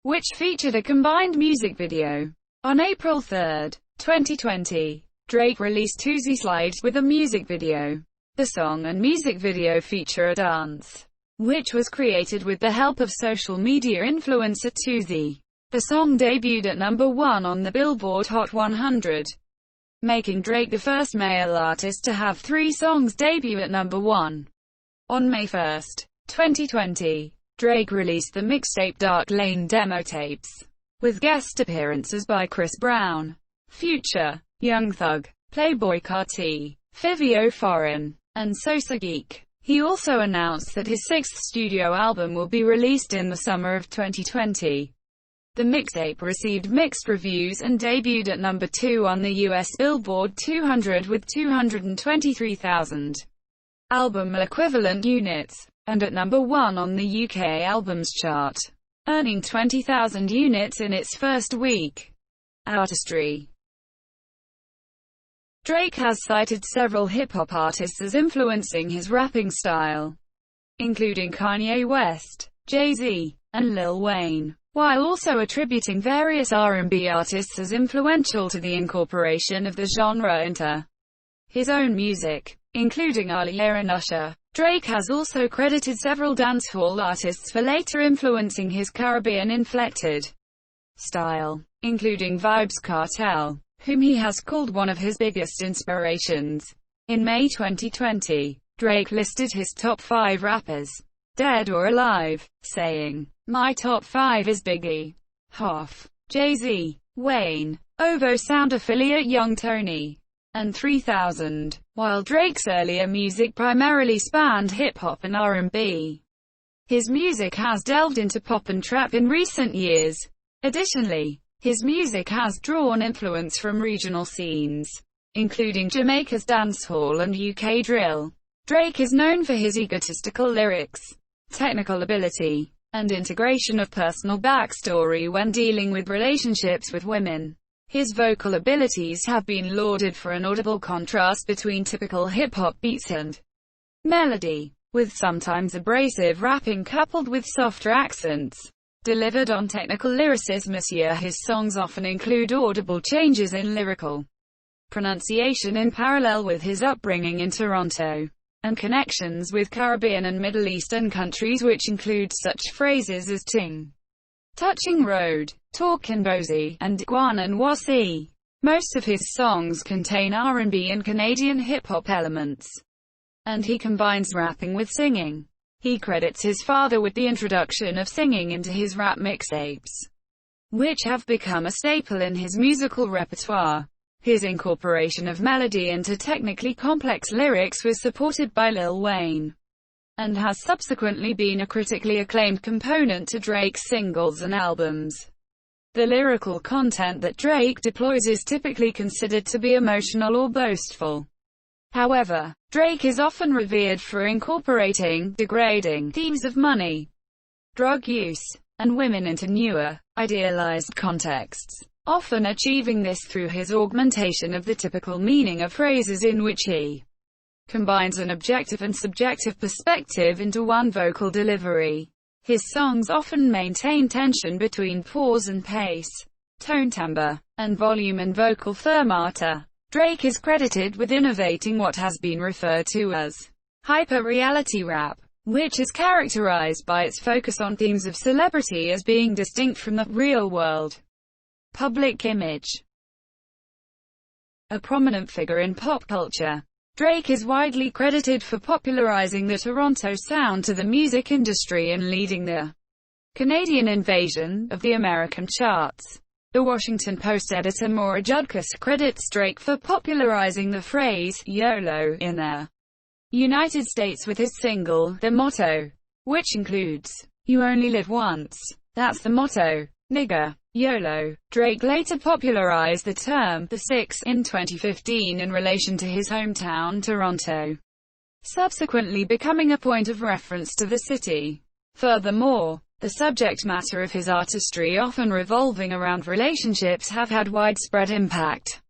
which featured a combined music video. On April 3, 2020, Drake released Toosie Slides with a music video. The song and music video feature a dance, which was created with the help of social media influencer Toosie. The song debuted at number 1 on the Billboard Hot 100, making Drake the first male artist to have 3 songs debut at number 1. On May 1, 2020, Drake released the mixtape Dark Lane demo tapes, with guest appearances by Chris Brown, Future, Young Thug, Playboi Carti, Fivio Foreign, and Sosa Geek. He also announced that his sixth studio album will be released in the summer of 2020. The mixtape received mixed reviews and debuted at number 2 on the US Billboard 200 with 223,000 album equivalent units, and at number 1 on the UK Albums Chart, earning 20,000 units in its first week. Artistry. Drake has cited several hip-hop artists as influencing his rapping style, including Kanye West, Jay-Z, and Lil Wayne, while also attributing various R&B artists as influential to the incorporation of the genre into his own music, including Aaliyah and Usher. Drake has also credited several dancehall artists for later influencing his Caribbean-inflected style, including Vybz Kartel, whom he has called one of his biggest inspirations. In May 2020, Drake listed his top 5 rappers, dead or alive, saying, "My top 5 is Biggie, Hoff, Jay-Z, Wayne, OVO Sound affiliate Young Tony, and 3000. While Drake's earlier music primarily spanned hip-hop and R&B, his music has delved into pop and trap in recent years. Additionally, his music has drawn influence from regional scenes, including Jamaica's dancehall and UK drill. Drake is known for his egotistical lyrics, technical ability, and integration of personal backstory when dealing with relationships with women. His vocal abilities have been lauded for an audible contrast between typical hip-hop beats and melody, with sometimes abrasive rapping coupled with softer accents. Delivered on technical lyricism, his songs often include audible changes in lyrical pronunciation in parallel with his upbringing in Toronto, and connections with Caribbean and Middle Eastern countries, which include such phrases as ting, touching road, talkin' bozy, and guan and wasi. Most of his songs contain R&B and Canadian hip-hop elements, and he combines rapping with singing. He credits his father with the introduction of singing into his rap mixtapes, which have become a staple in his musical repertoire. His incorporation of melody into technically complex lyrics was supported by Lil Wayne, and has subsequently been a critically acclaimed component to Drake's singles and albums. The lyrical content that Drake deploys is typically considered to be emotional or boastful. However, Drake is often revered for incorporating degrading themes of money, drug use, and women into newer, idealized contexts, often achieving this through his augmentation of the typical meaning of phrases, in which he combines an objective and subjective perspective into one vocal delivery. His songs often maintain tension between pause and pace, tone timbre, and volume and vocal fermata. Drake is credited with innovating what has been referred to as hyper-reality rap, which is characterized by its focus on themes of celebrity as being distinct from the real-world public image. A prominent figure in pop culture, Drake is widely credited for popularizing the Toronto sound to the music industry and leading the Canadian invasion of the American charts. The Washington Post editor Maura Judkis credits Drake for popularizing the phrase YOLO in the United States with his single, The Motto, which includes, "You only live once, that's the motto, nigga, YOLO." Drake later popularized the term, The Six, in 2015 in relation to his hometown, Toronto, subsequently becoming a point of reference to the city. Furthermore, the subject matter of his artistry, often revolving around relationships, have had widespread impact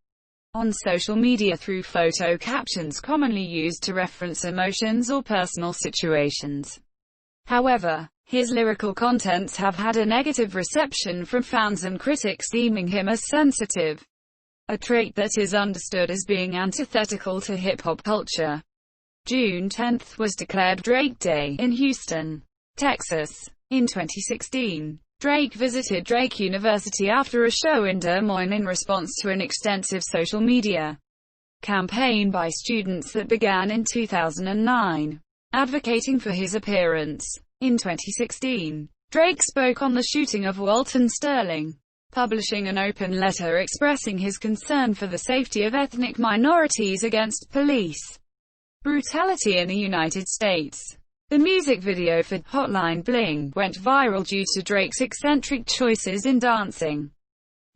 on social media through photo captions commonly used to reference emotions or personal situations. However, his lyrical contents have had a negative reception from fans and critics, deeming him as sensitive, a trait that is understood as being antithetical to hip-hop culture. June 10 was declared Drake Day in Houston, Texas. In 2016, Drake visited Drake University after a show in Des Moines in response to an extensive social media campaign by students that began in 2009, advocating for his appearance. In 2016, Drake spoke on the shooting of Walton Sterling, publishing an open letter expressing his concern for the safety of ethnic minorities against police brutality in the United States. The music video for Hotline Bling went viral due to Drake's eccentric choices in dancing.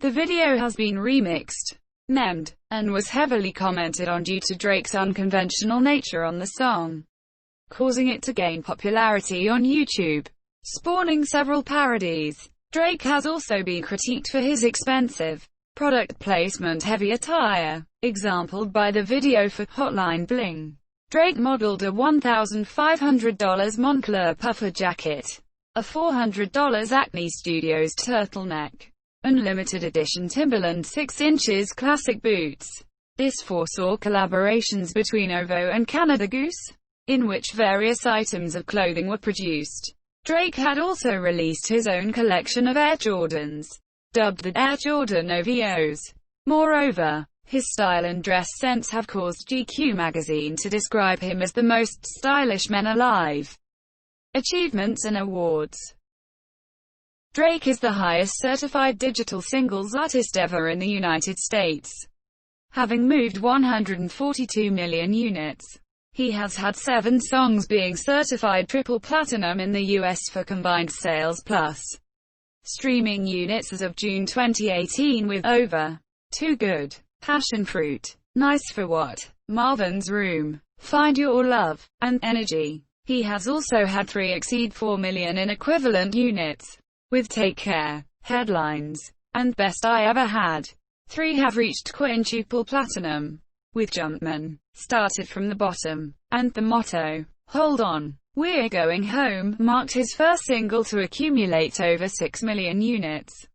The video has been remixed, memed, and was heavily commented on due to Drake's unconventional nature on the song, causing it to gain popularity on YouTube, spawning several parodies. Drake has also been critiqued for his expensive, product placement-heavy attire, exampled by the video for Hotline Bling. Drake modeled a $1,500 Moncler puffer jacket, a $400 Acne Studios turtleneck, and limited edition Timberland 6 inches classic boots. This foresaw collaborations between OVO and Canada Goose, in which various items of clothing were produced. Drake had also released his own collection of Air Jordans, dubbed the Air Jordan OVOs. Moreover, his style and dress sense have caused GQ magazine to describe him as the most stylish man alive. Achievements and awards. Drake is the highest certified digital singles artist ever in the United States, having moved 142 million units. He has had 7 songs being certified triple platinum in the US for combined sales plus streaming units as of June 2018, with over Too Good, Passion Fruit, Nice for What, Marvin's Room, Find Your Love, and Energy. He has also had 3 exceed 4 million in equivalent units, with Take Care, Headlines, and Best I Ever Had. 3 have reached quintuple platinum, with Jumpman, Started from the Bottom, and The Motto, Hold On. We're Going Home marked his first single to accumulate over 6 million units,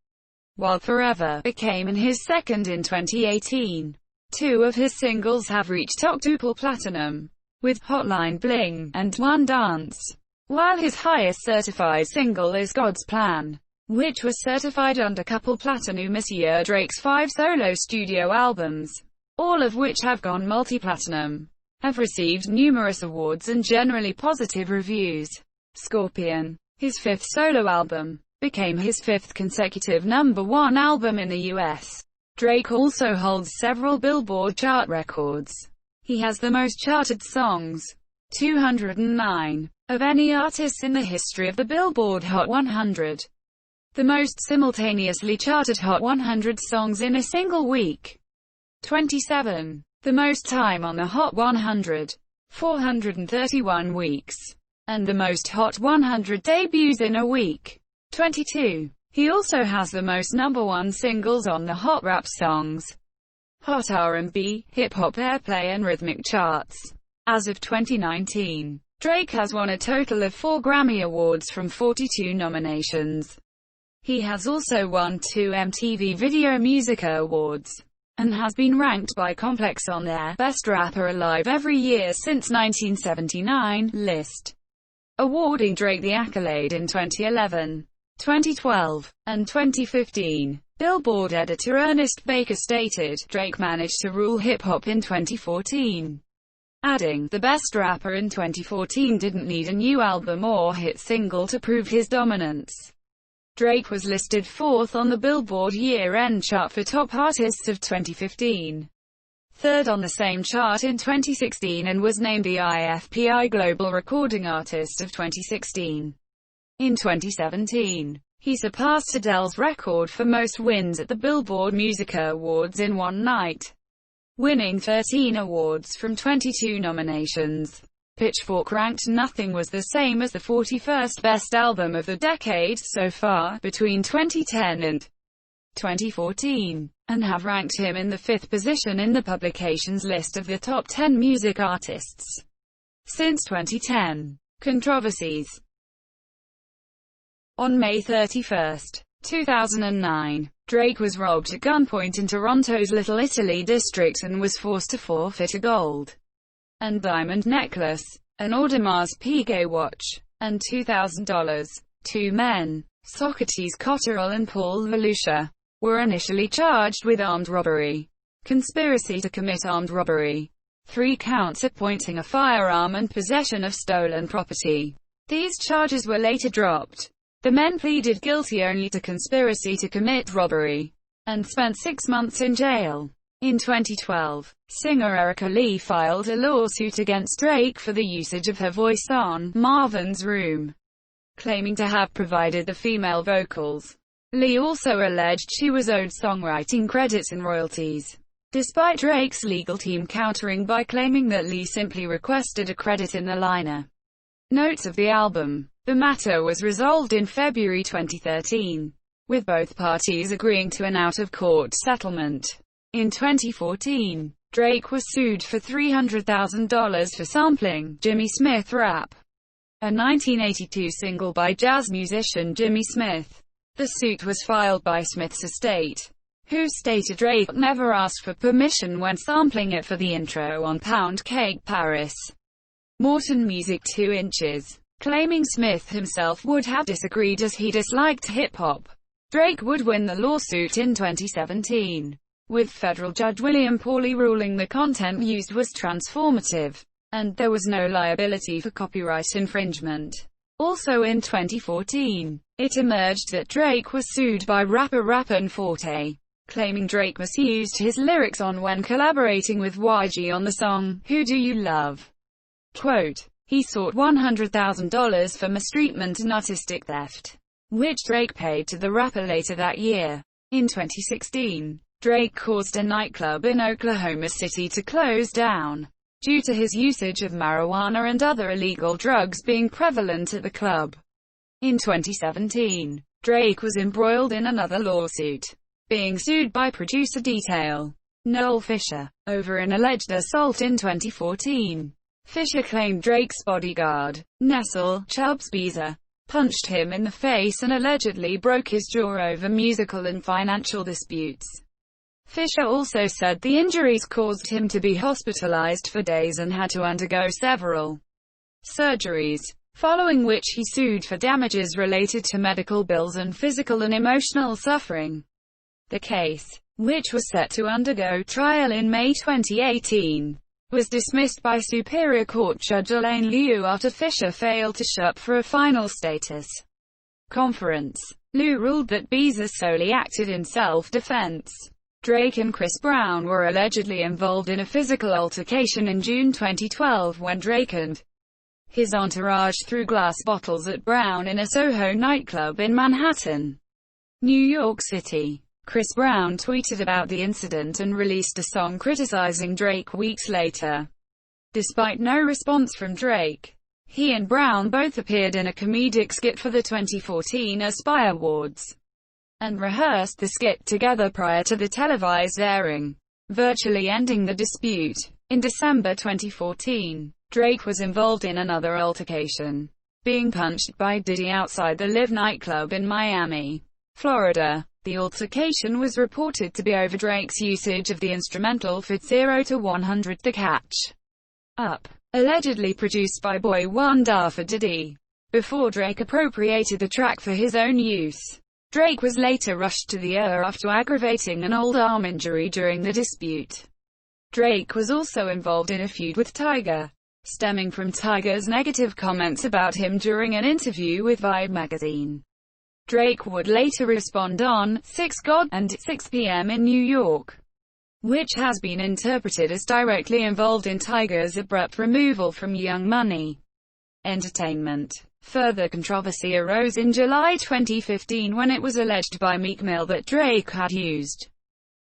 while Forever became his second in 2018. Two of his singles have reached octuple platinum, with Hotline Bling and One Dance, while his highest certified single is God's Plan, which was certified undecouple platinum this year. Drake's 5 solo studio albums, all of which have gone multi-platinum, have received numerous awards and generally positive reviews. Scorpion, his 5th solo album, became his 5th consecutive #1 album in the US. Drake also holds several Billboard chart records. He has the most charted songs, 209, of any artist in the history of the Billboard Hot 100. The most simultaneously charted Hot 100 songs in a single week, 27. The most time on the Hot 100, 431 weeks. And the most Hot 100 debuts in a week, 22. He also has the most #1 singles on the Hot Rap Songs, Hot R&B, Hip-Hop Airplay and Rhythmic charts. As of 2019, Drake has won a total of 4 Grammy Awards from 42 nominations. He has also won 2 MTV Video Music Awards, and has been ranked by Complex on their Best Rapper Alive every year since 1979 list, awarding Drake the accolade in 2011, 2012, and 2015. Billboard editor Ernest Baker stated, Drake managed to rule hip-hop in 2014, adding, the best rapper in 2014 didn't need a new album or hit single to prove his dominance. Drake was listed 4th on the Billboard year-end chart for top artists of 2015, 3rd on the same chart in 2016, and was named the IFPI Global Recording Artist of 2016. In 2017, he surpassed Adele's record for most wins at the Billboard Music Awards in one night, winning 13 awards from 22 nominations. Pitchfork ranked Nothing Was the Same as the 41st best album of the decade so far, between 2010 and 2014, and have ranked him in the 5th position in the publication's list of the top 10 music artists since 2010. Controversies. On May 31, 2009, Drake was robbed at gunpoint in Toronto's Little Italy district and was forced to forfeit a gold and diamond necklace, an Audemars Piguet watch, and $2,000. 2 men, Socrates Cotterell and Paul Volusia, were initially charged with armed robbery, conspiracy to commit armed robbery, 3 counts of pointing a firearm and possession of stolen property. These charges were later dropped. The men pleaded guilty only to conspiracy to commit robbery, and spent 6 months in jail. In 2012, singer Erica Lee filed a lawsuit against Drake for the usage of her voice on Marvin's Room, claiming to have provided the female vocals. Lee also alleged she was owed songwriting credits and royalties, despite Drake's legal team countering by claiming that Lee simply requested a credit in the liner notes of the album. The matter was resolved in February 2013, with both parties agreeing to an out-of-court settlement. In 2014, Drake was sued for $300,000 for sampling Jimmy Smith Rap, a 1982 single by jazz musician Jimmy Smith. The suit was filed by Smith's estate, who stated Drake never asked for permission when sampling it for the intro on Pound Cake Paris. Morton Music 2 Inches, claiming Smith himself would have disagreed as he disliked hip-hop. Drake would win the lawsuit in 2017, with federal judge William Pauley ruling the content used was transformative, and there was no liability for copyright infringement. Also in 2014, it emerged that Drake was sued by rapper Rappin' Forte, claiming Drake misused his lyrics on when collaborating with YG on the song, Who Do You Love? Quote, he sought $100,000 for mistreatment and artistic theft, which Drake paid to the rapper later that year. In 2016, Drake caused a nightclub in Oklahoma City to close down, due to his usage of marijuana and other illegal drugs being prevalent at the club. In 2017, Drake was embroiled in another lawsuit, being sued by producer Detail, Noel Fisher, over an alleged assault in 2014. Fisher claimed Drake's bodyguard, Nestle Chubbs Beezer, punched him in the face and allegedly broke his jaw over musical and financial disputes. Fisher also said the injuries caused him to be hospitalized for days and had to undergo several surgeries, following which he sued for damages related to medical bills and physical and emotional suffering. The case, which was set to undergo trial in May 2018, was dismissed by Superior Court Judge Elaine Liu after Fisher failed to show up for a final status conference. Liu ruled that Beezer solely acted in self-defense. Drake and Chris Brown were allegedly involved in a physical altercation in June 2012 when Drake and his entourage threw glass bottles at Brown in a Soho nightclub in Manhattan, New York City. Chris Brown tweeted about the incident and released a song criticizing Drake weeks later. Despite no response from Drake, he and Brown both appeared in a comedic skit for the 2014 Aspire Awards, and rehearsed the skit together prior to the televised airing, virtually ending the dispute. In December 2014, Drake was involved in another altercation, being punched by Diddy outside the Live nightclub in Miami, Florida. The altercation was reported to be over Drake's usage of the instrumental for 0 to 100 The Catch Up, allegedly produced by Boy Wonder for Diddy, before Drake appropriated the track for his own use. Drake was later rushed to the ER after aggravating an old arm injury during the dispute. Drake was also involved in a feud with Tyga, stemming from Tyga's negative comments about him during an interview with Vibe magazine. Drake would later respond on 6 God and 6 p.m. in New York, which has been interpreted as directly involved in Tyga's abrupt removal from Young Money Entertainment. Further controversy arose in July 2015 when it was alleged by Meek Mill that Drake had used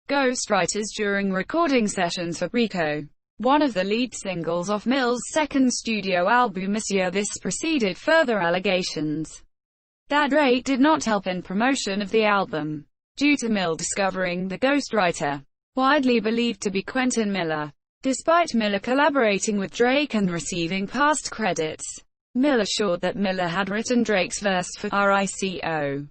ghostwriters during recording sessions for Rico, one of the lead singles off Mill's second studio album Monsieur. This preceded further allegations that Drake did not help in promotion of the album, due to Mill discovering the ghostwriter, widely believed to be Quentin Miller. Despite Miller collaborating with Drake and receiving past credits, Mill assured that Miller had written Drake's verse for RICO.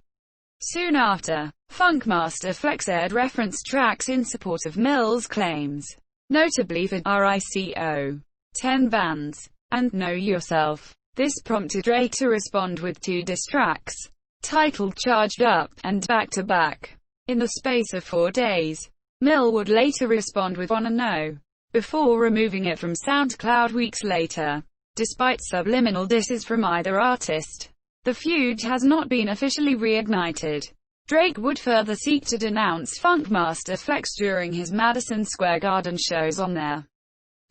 Soon after, Funkmaster Flex aired reference tracks in support of Mill's claims, notably for RICO, 10 Bands, and Know Yourself. This prompted Drake to respond with 2 diss tracks, titled Charged Up and Back to Back, in the space of 4 days. Mill would later respond with Wanna Know, before removing it from SoundCloud weeks later. Despite subliminal disses from either artist, the feud has not been officially reignited. Drake would further seek to denounce Funkmaster Flex during his Madison Square Garden shows on their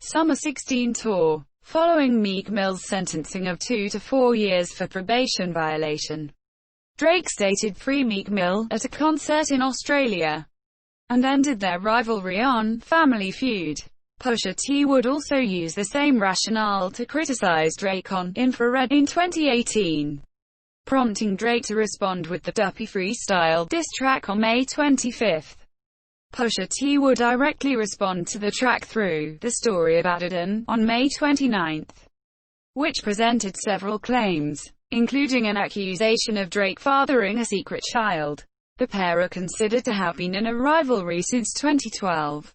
Summer 16 tour, following Meek Mill's sentencing of 2 to 4 years for probation violation. Drake stated "Free Meek Mill" at a concert in Australia, and ended their rivalry on Family Feud. Pusha T would also use the same rationale to criticize Drake on Infrared in 2018, prompting Drake to respond with the Duppy Freestyle diss track on May 25. Pusha T would directly respond to the track through The Story of Adidon on May 29, which presented several claims, including an accusation of Drake fathering a secret child. The pair are considered to have been in a rivalry since 2012,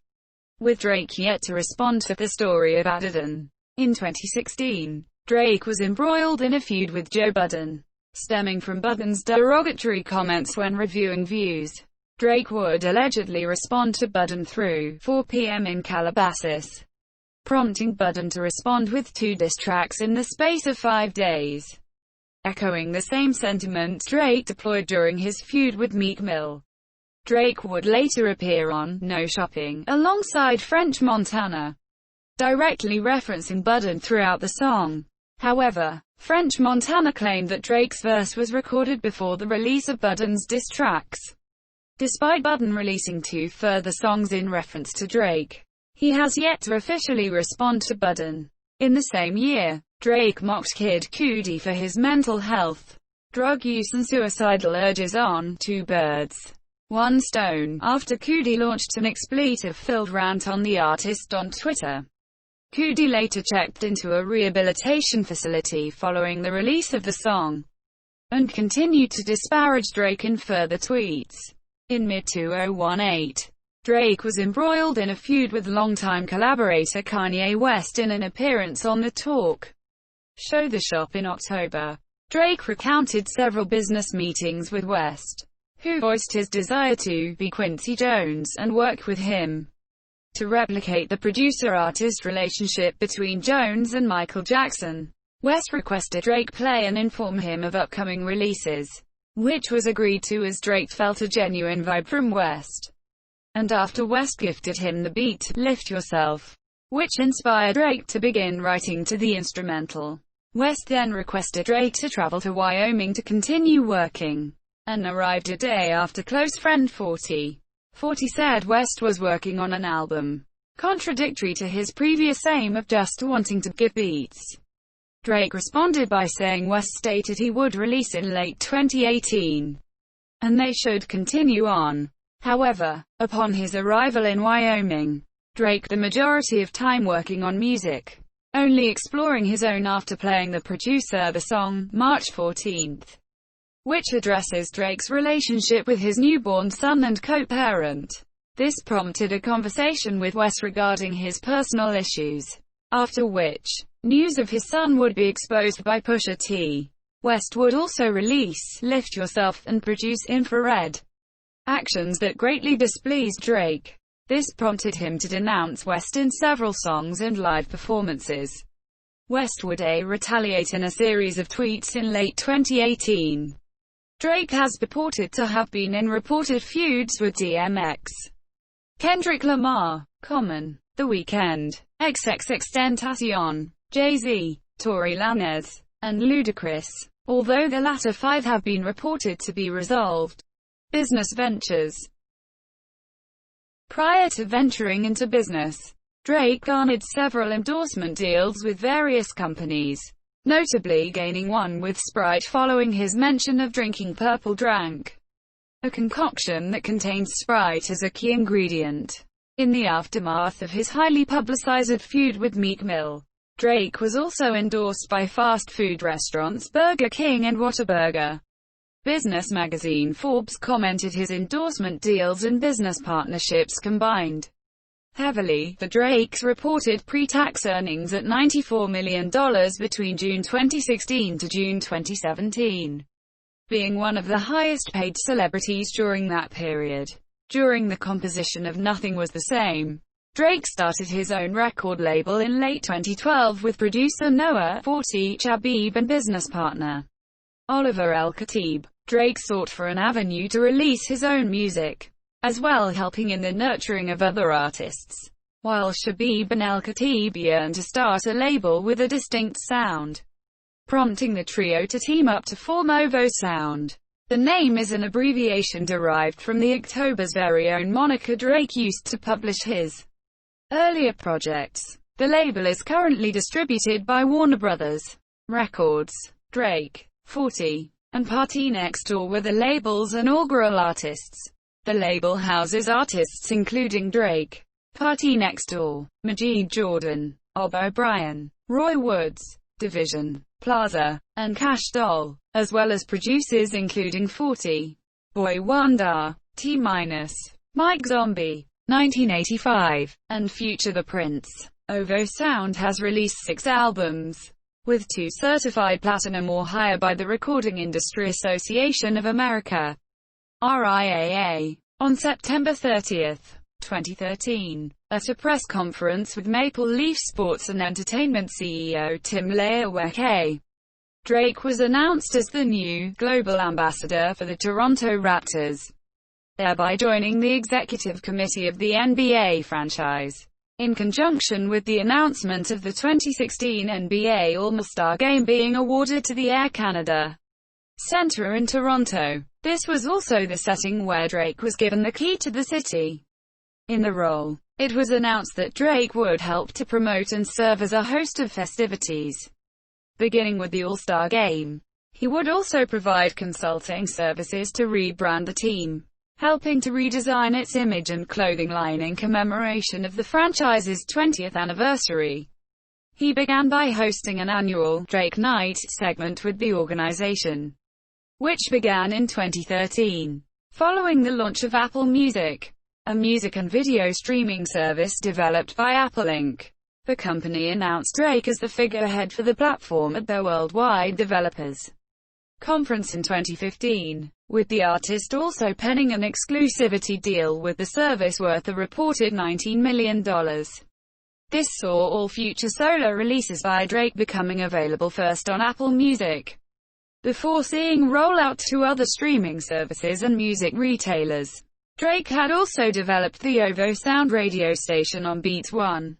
with Drake yet to respond to The Story of Adidon. In 2016, Drake was embroiled in a feud with Joe Budden, stemming from Budden's derogatory comments when reviewing Views. Drake would allegedly respond to Budden through 4 p.m. in Calabasas, prompting Budden to respond with 2 diss tracks in the space of 5 days. Echoing the same sentiment Drake deployed during his feud with Meek Mill, Drake would later appear on No Shopping alongside French Montana, directly referencing Budden throughout the song. However, French Montana claimed that Drake's verse was recorded before the release of Budden's diss tracks. Despite Budden releasing 2 further songs in reference to Drake, he has yet to officially respond to Budden. In the same year, Drake mocked Kid Cudi for his mental health, drug use and suicidal urges on 2 Birds, 1 Stone, after Cudi launched an expletive-filled rant on the artist on Twitter. Coody later checked into a rehabilitation facility following the release of the song, and continued to disparage Drake in further tweets. In mid-2018, Drake was embroiled in a feud with longtime collaborator Kanye West in an appearance on the talk show The Shop in October. Drake recounted several business meetings with West, who voiced his desire to be Quincy Jones and work with him to replicate the producer-artist relationship between Jones and Michael Jackson. West requested Drake play and inform him of upcoming releases, which was agreed to as Drake felt a genuine vibe from West. And after West gifted him the beat, Lift Yourself, which inspired Drake to begin writing to the instrumental. West then requested Drake to travel to Wyoming to continue working, and arrived a day after close friend 40 said West was working on an album, contradictory to his previous aim of just wanting to give beats. Drake responded by saying West stated he would release in late 2018, and they should continue on. However, upon his arrival in Wyoming, Drake the majority of time working on music, only exploring his own after playing the producer the song, March 14, which addresses Drake's relationship with his newborn son and co-parent. This prompted a conversation with West regarding his personal issues, after which, news of his son would be exposed by Pusha T. West would also release Lift Yourself and produce Infrared, actions that greatly displeased Drake. This prompted him to denounce West in several songs and live performances. West would retaliate in a series of tweets in late 2018. Drake has purported to have been in reported feuds with DMX, Kendrick Lamar, Common, The Weeknd, XXXTentacion, Jay-Z, Tory Lanez, and Ludacris, although the latter five have been reported to be resolved. Business ventures. Prior to venturing into business, Drake garnered several endorsement deals with various companies, notably gaining one with Sprite following his mention of drinking Purple Drank, a concoction that contains Sprite as a key ingredient. In the aftermath of his highly publicized feud with Meek Mill, Drake was also endorsed by fast food restaurants Burger King and Whataburger. Business magazine Forbes commented his endorsement deals and business partnerships combined heavily for Drake's reported pre-tax earnings at $94 million between June 2016 to June 2017, being one of the highest-paid celebrities during that period. During the composition of Nothing Was the Same, Drake started his own record label in late 2012 with producer Noah 40 Chabib and business partner Oliver El-Khatib. Drake sought for an avenue to release his own music, as well helping in the nurturing of other artists, while Chabib and El-Khatib yearned to start a label with a distinct sound, prompting the trio to team up to form OVO Sound. The name is an abbreviation derived from the October's very own moniker Drake used to publish his earlier projects. The label is currently distributed by Warner Brothers Records. Drake, 40, and Party Next Door were the label's inaugural artists. The label houses artists including Drake, Party Next Door, Majid Jordan, Ob O'Brien, Roy Woods, Division, Plaza, and Cash Doll, as well as producers including 40, Boy Wonder, T-, Mike Zombie, 1985, and Future the Prince. OVO Sound has released 6 albums, with 2 certified platinum or higher by the Recording Industry Association of America, RIAA, on September 30, 2013, at a press conference with Maple Leaf Sports and Entertainment CEO Tim Leiweke. Drake was announced as the new global ambassador for the Toronto Raptors, thereby joining the executive committee of the NBA franchise. In conjunction with the announcement of the 2016 NBA All-Star Game being awarded to the Air Canada Centre in Toronto. This was also the setting where Drake was given the key to the city. In the role, it was announced that Drake would help to promote and serve as a host of festivities, beginning with the All-Star Game. He would also provide consulting services to rebrand the team, helping to redesign its image and clothing line in commemoration of the franchise's 20th anniversary. He began by hosting an annual Drake Night segment with the organization, which began in 2013. Following the launch of Apple Music, a music and video streaming service developed by Apple Inc., the company announced Drake as the figurehead for the platform at their Worldwide Developers Conference in 2015, with the artist also penning an exclusivity deal with the service worth a reported $19 million. This saw all future solo releases by Drake becoming available first on Apple Music, before seeing rollout to other streaming services and music retailers. Drake had also developed the OVO Sound radio station on Beats One,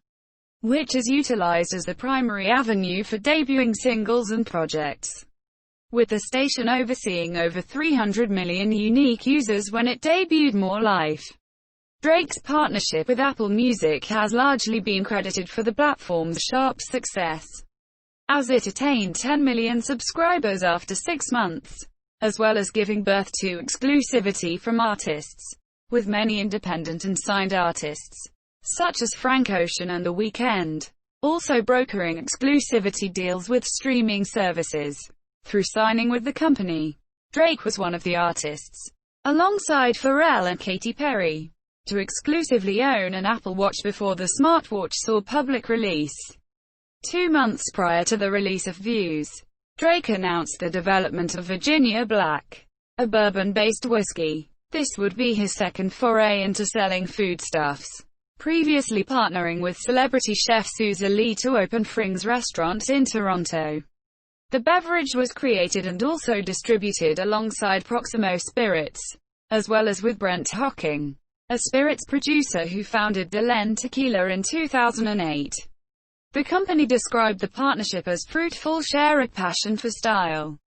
which is utilized as the primary avenue for debuting singles and projects, with the station overseeing over 300 million unique users when it debuted More Life. Drake's partnership with Apple Music has largely been credited for the platform's sharp success, as it attained 10 million subscribers after 6 months, as well as giving birth to exclusivity from artists, with many independent and signed artists, such as Frank Ocean and The Weeknd, also brokering exclusivity deals with streaming services. Through signing with the company, Drake was one of the artists, alongside Pharrell and Katy Perry, to exclusively own an Apple Watch before the smartwatch saw public release. 2 months prior to the release of Views, Drake announced the development of Virginia Black, a bourbon-based whiskey. This would be his second foray into selling foodstuffs, previously partnering with celebrity chef Suza Lee to open Fring's restaurant in Toronto. The beverage was created and also distributed alongside Proximo Spirits, as well as with Brent Hocking, a spirits producer who founded Delenn Tequila in 2008. The company described the partnership as fruitful, share a passion for style,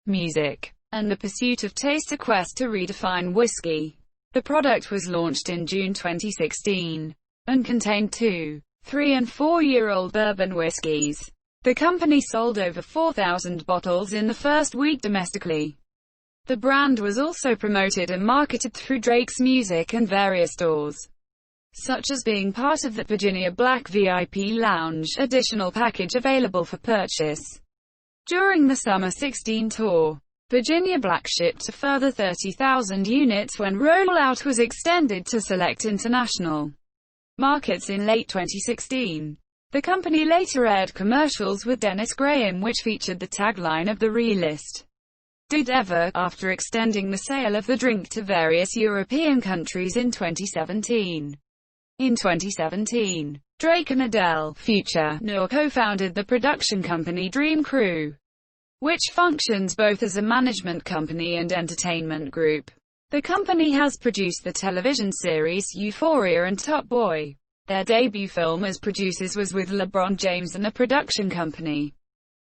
music, and the pursuit of taste, a quest to redefine whiskey. The product was launched in June 2016, and contained 2, 3 and 4-year-old bourbon whiskeys. The company sold over 4,000 bottles in the first week domestically. The brand was also promoted and marketed through Drake's music and various stores, such as being part of the Virginia Black VIP Lounge additional package available for purchase. During the Summer 16 tour, Virginia Black shipped a further 30,000 units when rollout was extended to select international markets in late 2016. The company later aired commercials with Dennis Graham which featured the tagline of the realist did ever, after extending the sale of the drink to various European countries in 2017. In 2017, Drake and Adele Future Noor co-founded the production company Dream Crew, which functions both as a management company and entertainment group. The company has produced the television series Euphoria and Top Boy. Their debut film as producers was with LeBron James and a production company,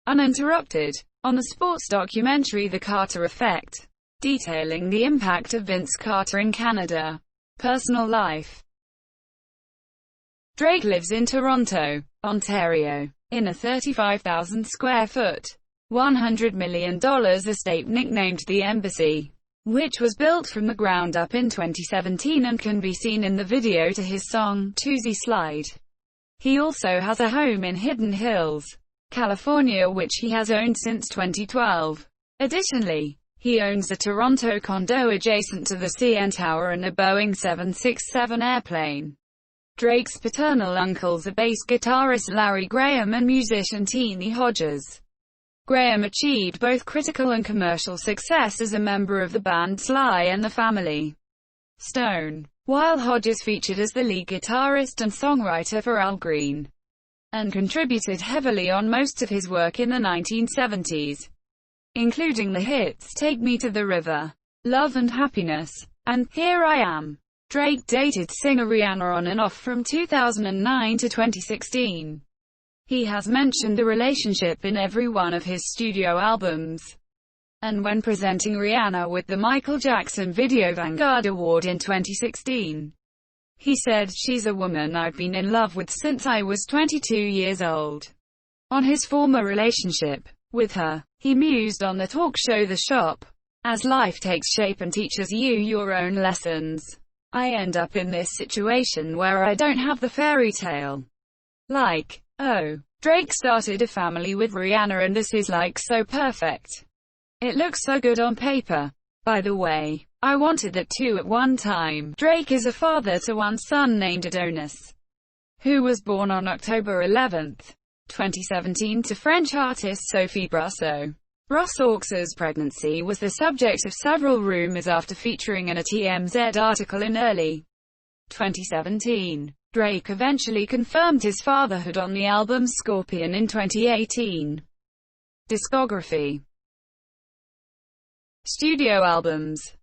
Uninterrupted, on the sports documentary The Carter Effect, detailing the impact of Vince Carter in Canada. Personal life. Drake lives in Toronto, Ontario, in a 35,000 square foot, $100 million estate nicknamed the Embassy, which was built from the ground up in 2017 and can be seen in the video to his song, Toosie Slide. He also has a home in Hidden Hills, California which he has owned since 2012. Additionally, he owns a Toronto condo adjacent to the CN Tower and a Boeing 767 airplane. Drake's paternal uncles are bass guitarist Larry Graham and musician Teenie Hodges. Graham achieved both critical and commercial success as a member of the band Sly and the Family Stone, while Hodges featured as the lead guitarist and songwriter for Al Green, and contributed heavily on most of his work in the 1970s, including the hits Take Me to the River, Love and Happiness, and Here I Am. Drake dated singer Rihanna on and off from 2009 to 2016. He has mentioned the relationship in every one of his studio albums. And when presenting Rihanna with the Michael Jackson Video Vanguard Award in 2016, he said, "She's a woman I've been in love with since I was 22 years old." On his former relationship with her, he mused on the talk show The Shop, "As life takes shape and teaches you your own lessons, I end up in this situation where I don't have the fairy tale. Like, Oh. Drake started a family with Rihanna and this is like so perfect. It looks so good on paper. By the way, I wanted that too at one time. Drake is a father to one son named Adonis, who was born on October 11, 2017 to French artist Sophie Brasseur. Brasseux's pregnancy was the subject of several rumors after featuring in a TMZ article in early 2017. Drake eventually confirmed his fatherhood on the album Scorpion in 2018. Discography. Studio albums.